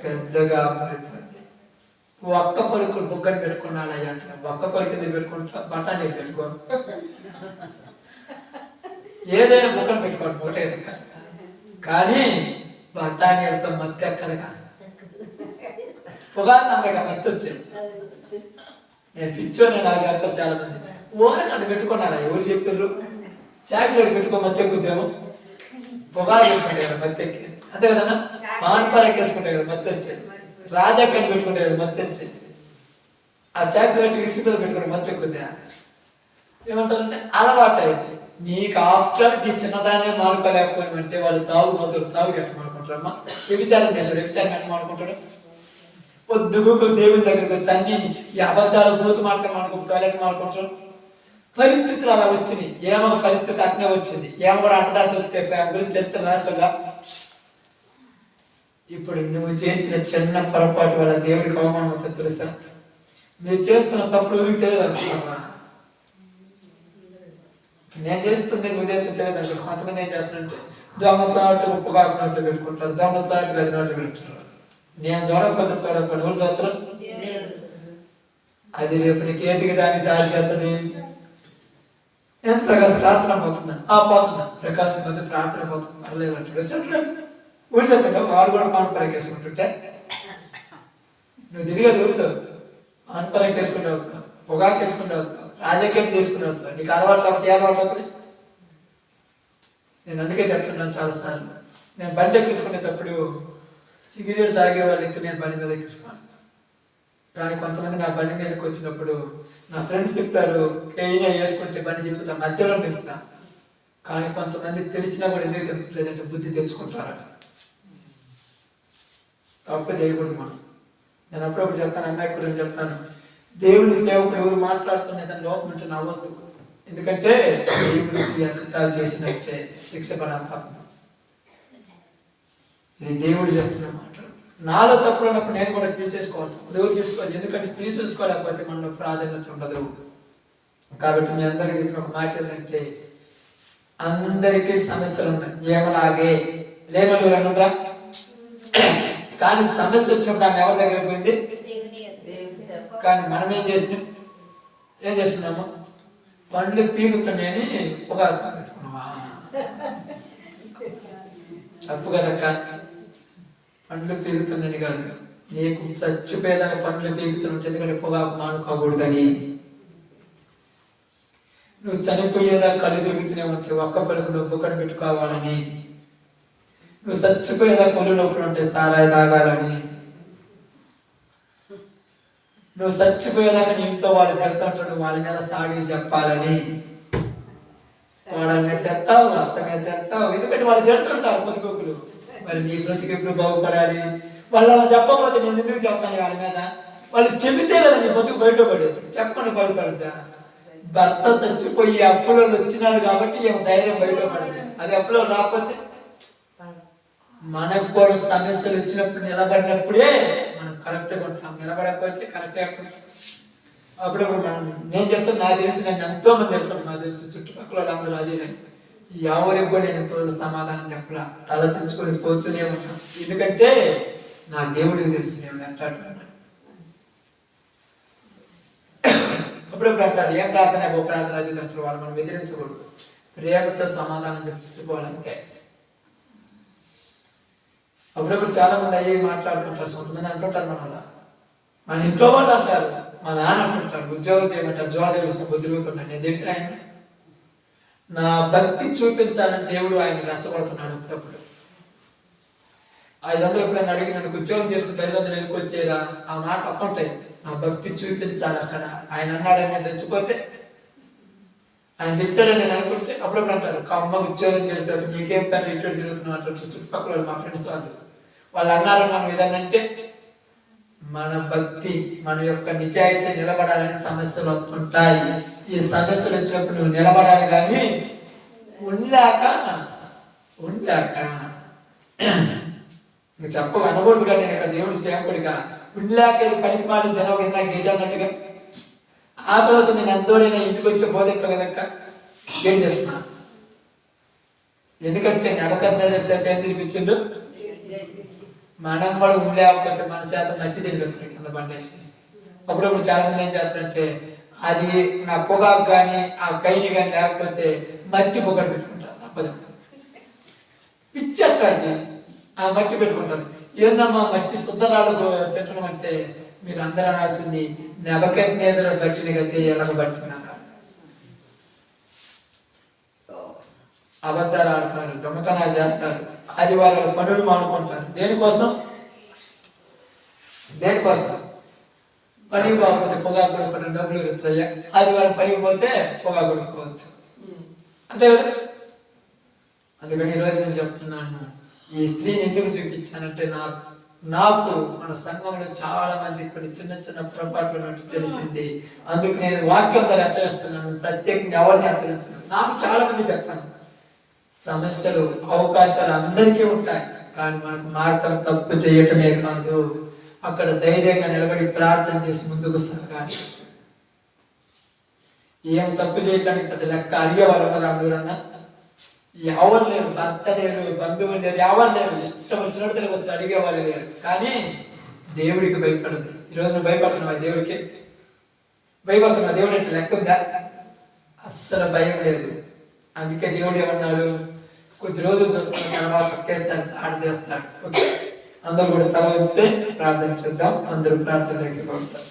[SPEAKER 3] పెద్దగా మారిపోద్ది. ఒక్క పలుకు బుగ్గని పెట్టుకున్నాడయ్యా అంటే ఒక్క పలుకు ఎందుకు పెట్టుకుంటా? బఠానీ పెట్టుకో, ఏదైనా బుగ్గను పెట్టుకోండి ఒకటే దగ్గర. కానీ బఠానీలతో మత్తు ఎక్కదుగా, పొగాకు మత్తు వచ్చేది. నేను పిచ్చోనే నాకు చెప్తారు చాలా మంది. ఓనకంట పెట్టుకున్నారా? ఎవరు చెప్పారు? చాక్లెట్ పెట్టుకో మత్తు ఎక్కుద్దేమో, పొగాకు పెట్టుకుంటే కదా మత్తు ఎక్కేది. అంతే కదన్నా. పాన్పరాకి వేసుకుంటే కదా మత్తు వచ్చేది. రాజాక్కని పెట్టుకుంటే కదా మత్తు వచ్చేది. ఆ చాక్లెట్ మిక్సీ పిల్లలు పెట్టుకుంటే మత్తు ఎక్కుద్దా? ఏమంటారంటే అలవాటు అయింది. నీకు ఆఫ్టర్ ది చిన్నదాన్నే మానుకోలేకపోయినంటే వాళ్ళు తాగుబోతుడు తాగుడు మానుకుంటారమ్మా. వ్యభిచారం చేశాడు, వ్యభిచారం ఎట్లా మానుకుంటాడు? పొద్దుగూకులు దేవుని దగ్గరికి వచ్చి అన్ని ఈ అబద్ధాలు బూతు మాటలు మానుకుంటారు, ఎట్లా మానుకుంటారు? పరిస్థితులు అలా వచ్చినాయి. ఏమో పరిస్థితి అట్నే వచ్చింది. ఏమో కూడా అంటదా దొరికితే గురించి చెప్తే రాసులా. ఇప్పుడు నువ్వు చేసిన చిన్న పొరపాటు వల్ల దేవుడికి అవమానం అవుతుంది తెలుసా? మీరు చేస్తున్న తప్పుడు ఊరికి తెలియదు అనుకున్నా. నేను చేస్తుంది నువ్వు చేస్తే తెలియదు అనుకో. కొంతమంది ఏం చేస్తారంటే దొంగ చాట్లు ఉప్పు కాకున్నట్లు పెట్టుకుంటారు, దొంగ చాట్లు ఎదినట్లు పెట్టుకుంటారు. నేను చూడకపోతే ఎవరు చూస్తారు? అది రేపు నీకు ఏదికి దాని దారికి వస్తుంది. ఎంత ప్రకాశం ప్రార్థన పోతున్నా పోతున్నా, ప్రకాశం మధ్య ప్రార్థన పోతుంది పర్లేదంటాడు. వచ్చేట్లే ఊరు చెప్పా వాడు కూడా పాన్పరాకేసుకుంటుంటే నువ్వు తిరిగేది ఊరుతావు, పాన్పరాకేసుకుంటూ అవుతావు, పొగాకేసుకుంటూ అవుతావు, రాజకీయం తీసుకుని అవుతావు. నీకు అలవాటు లేకపోతే అలవాటు అవుతుంది. నేను అందుకే చెప్తున్నాను చాలాసార్లు. నేను బండి ఎక్కించుకునేటప్పుడు సిగరెట్ తాగే వాళ్ళు ఇంకా నేను బండి మీద ఎక్కించుకున్నాను. కానీ కొంతమంది నా బండి మీదకి వచ్చినప్పుడు నా ఫ్రెండ్స్ చెప్తారు కేయినా వేసుకుంటే బండి తిప్పుతా, మధ్యలో తిప్పుతా. కానీ కొంతమంది తెలిసినా కూడా ఎందుకు తిప్పలేదంటే బుద్ధి తెచ్చుకుంటారు. తప్పు చేయకూడదు మనం. నేను అప్పుడప్పుడు చెప్తాను, అమ్మాయి కూడా చెప్తాను, దేవుని సేవకుడు ఎవరు మాట్లాడుతున్న దాని లోపం ఉంటే నవ్వద్దు. ఎందుకంటే దేవుడికి అద్భుతాలు చేసినట్టే శిక్ష పడాలి. ఇది దేవుడు చెప్తున్న మాటలు. నాలో తప్పులు ఉన్నప్పుడు నేను కూడా తీసేసుకోవాలి. దేవుడు తీసుకోవాలి, ఎందుకంటే తీసేసుకోలేకపోతే మనలో ప్రాధాన్యత ఉండదు. కాబట్టి మీ అందరికీ చెప్పిన ఒక మాట ఏంటంటే, అందరికీ సమస్యలు ఉన్నాయి. ఏమలాగే లేమలు అనురా, కానీ సమస్య వచ్చినప్పుడు ఆమె ఎవరి దగ్గర పోయింది? కానీ మనం ఏం చేస్తున్నాము? పండ్లు పీకుతున్నాయని ఒక పెట్టుకున్నావా? తప్పు కదక్క. పండ్లు పీకుతున్నాయని కాదు, నీకు చచ్చిపోయేదాకా పండ్లు పీకుతున్నట్టు, ఎందుకంటే పొగాకు మానుకోకూడదని. నువ్వు చనిపోయేదాకా కళ్ళు తిరుగుతున్నావంటే ఒక్క పలుకు నువ్వు బుక్కను పెట్టుకోవాలని. నువ్వు చచ్చిపోయేదాకా కొలు నొప్పులు ఉంటే సారాయి తాగాలని. నువ్వు చచ్చిపోయేదాకా నీ ఇంట్లో వాళ్ళు తిడుతుంటాడు, వాళ్ళ మీద సాడీలు చెప్పాలని. వాళ్ళ మీద చెప్తావు, అత్త మీద చెప్తావు, ఎందుకంటే వాళ్ళు తిడుతుంటారు పొదుపుకులు. మరి నీ బ్రతికి ఎప్పుడు బాగుపడాలి? వాళ్ళు అలా చెప్పకపోతే నేను ఎందుకు చెప్తాను వాళ్ళ మీద? వాళ్ళు చెబితే కదా నీ బతుకు బయటపడేది, చెప్పకుండా బయటపడద్దా? భర్త చచ్చిపోయి అప్పులో వచ్చినాడు కాబట్టి ఏమో ధైర్యం బయటపడదు. అది అప్పులో రాకపోతే మనకు కూడా సమస్యలు వచ్చినప్పుడు నిలబడినప్పుడే మనం కరెక్ట్గా ఉంటాం. నిలబడకపోతే కరెక్ట్గా అప్పుడు నేను చెప్తాను, నాకు తెలిసి నేను ఎంతో మంది చెప్తాను, నాకు తెలిసి చుట్టుపక్కల అందరూ అదే. ఎవరికి కూడా నేను తోడు సమాధానం చెప్పలా, తల తెచ్చుకొని పోతూనే ఉన్నాను. ఎందుకంటే నా దేవుడికి తెలిసి నేను అంటాడు. అప్పుడప్పుడు అంటారు, ఏం ప్రార్థన ఓ ప్రార్థన అది అంటారు. వాళ్ళు మనం ఎదిరించకూడదు, ప్రేమతో సమాధానం చెప్పుకోవాలంటే. అప్పుడప్పుడు చాలా మంది అయ్యి మాట్లాడుతుంటారు, కొంతమంది అంటుంటారు మన ఇంట్లో వాళ్ళు అంటారు, మా నాన్న అంటుంటారు, ఉద్యోగం చేయమంటారు, జోడ తెలుసు బుద్ధిరుగుతున్నాడు. నేను తింటే ఆయన నా భక్తి చూపించాలని దేవుడు ఆయన రెచ్చగొడుతున్నాడు. అప్పుడప్పుడు 500 ఎప్పుడైనా అడిగి నన్ను ఉద్యోగం చేసుకుంటే 500 వెళ్ళుకొచ్చేరా, ఆ మాట ఒక్కంటాయి. నా భక్తి చూపించాలి అక్కడ. ఆయన అన్నాడని నేను రెచ్చిపోతే, ఆయన తిట్టాడని నేను అనుకుంటే అప్పుడప్పుడు అంటారు, అమ్మ ఉద్యోగం చేసినప్పుడు నీకేం పని ఇటు తిరుగుతున్నావు అంటారు చుట్టుపక్కల మా ఫ్రెండ్స్ వాళ్ళు అన్నారు. మనం ఏదన్నంటే మన భక్తి, మన యొక్క నిజాయితీ నిలబడాలని సమస్యలు వస్తుంటాయి. ఈ సమస్యలు వచ్చినప్పుడు నువ్వు నిలబడాలి, కానీ ఉండలేక నువ్వు చెప్ప అనకూడదు. కానీ నేను ఇక్కడ దేవుడి సేవకుడిగా ఉండలేక పనికి మాలి దినవ కింద గేట్ అన్నట్టుగా ఆకలి అవుతుంది. నేను ఎంతోడైనా ఇంటికి వచ్చే బోధెక్క కదక్క గేటు తెస్తున్నా. ఎందుకంటే నెబకద్నెజర్ ఏం తినిపించిండు? మనం కూడా ఉండలేకపోతే మన చేత మట్టి తిరిగిపోతున్నాయి కింద బండేసి. అప్పుడప్పుడు చాలా మంది ఏం చేస్తారంటే, అది నా పొగాకు కానీ ఆ కైని కానీ లేకపోతే మట్టి పొగడు పెట్టుకుంటారు. తప్పదు, పిచ్చేస్తాడు ఆ మట్టి పెట్టుకుంటారు. ఏందమ్మా మట్టి శుద్ధరాలు తిట్టడం అంటే, మీరు అందరూ అనాల్సింది నెబకద్నెజర్ బట్టిన గతే ఎలాగ బట్టిన. అబద్ధాలు ఆడతారు, దొంగతనాలు చేస్తారు, ఆదివారాలు పనులు మానుకుంటారు. దేనికోసం? పనికి పోకపోతే పొగా కొనుక్కున్న డబ్బులు వస్తాయా? ఆదివారం పనికి పోతే పొగా కొనుక్కోవచ్చు, అంతే కదా. అందుకని ఈరోజు నేను చెప్తున్నాను, ఈ స్త్రీని ఎందుకు చూపించానంటే, నాకు మన సంఘంలో చాలా మంది కొన్ని చిన్న చిన్న పొరపాట్లు ఉన్నట్టు తెలిసింది. అందుకు నేను వాక్యంతో హెచ్చరిస్తున్నాను, ప్రత్యేకంగా ఎవరిని హెచ్చరించాను. నాకు చాలా మంది చెప్తాను, సమస్యలు అవకాశాలు అందరికీ ఉంటాయి, కానీ మనకు మార్గం తప్పు చేయటమే కాదు, అక్కడ ధైర్యంగా నిలబడి ప్రార్థన చేసి ముందుకు సాగాలి. ఏం తప్పు చేయటానికి పెద్ద లెక్క అడిగే వాళ్ళు ఉన్నారు. అందువలన ఎవరు లేరు, భర్త లేరు, బంధువులు లేరు, ఎవరు లేరు. ఇష్టం వచ్చినట్టు వచ్చి అడిగే వాళ్ళు లేరు. కానీ దేవుడికి భయపడదు. ఈరోజు నువ్వు భయపడుతున్నావు దేవుడికి? భయపడుతున్నావు దేవుడు అంటే లెక్క ఉందా? అస్సలు భయం లేదు. అందుకే దేవుడు ఏమన్నాడు, కొద్ది రోజులు చూస్తున్న తర్వాత ఒకేసారి ఆడదేస్తాడు. ఓకే, అందరూ కూడా తల వంచితే ప్రార్థన చేద్దాం. అందరూ ప్రార్థనలోకి పోతాం.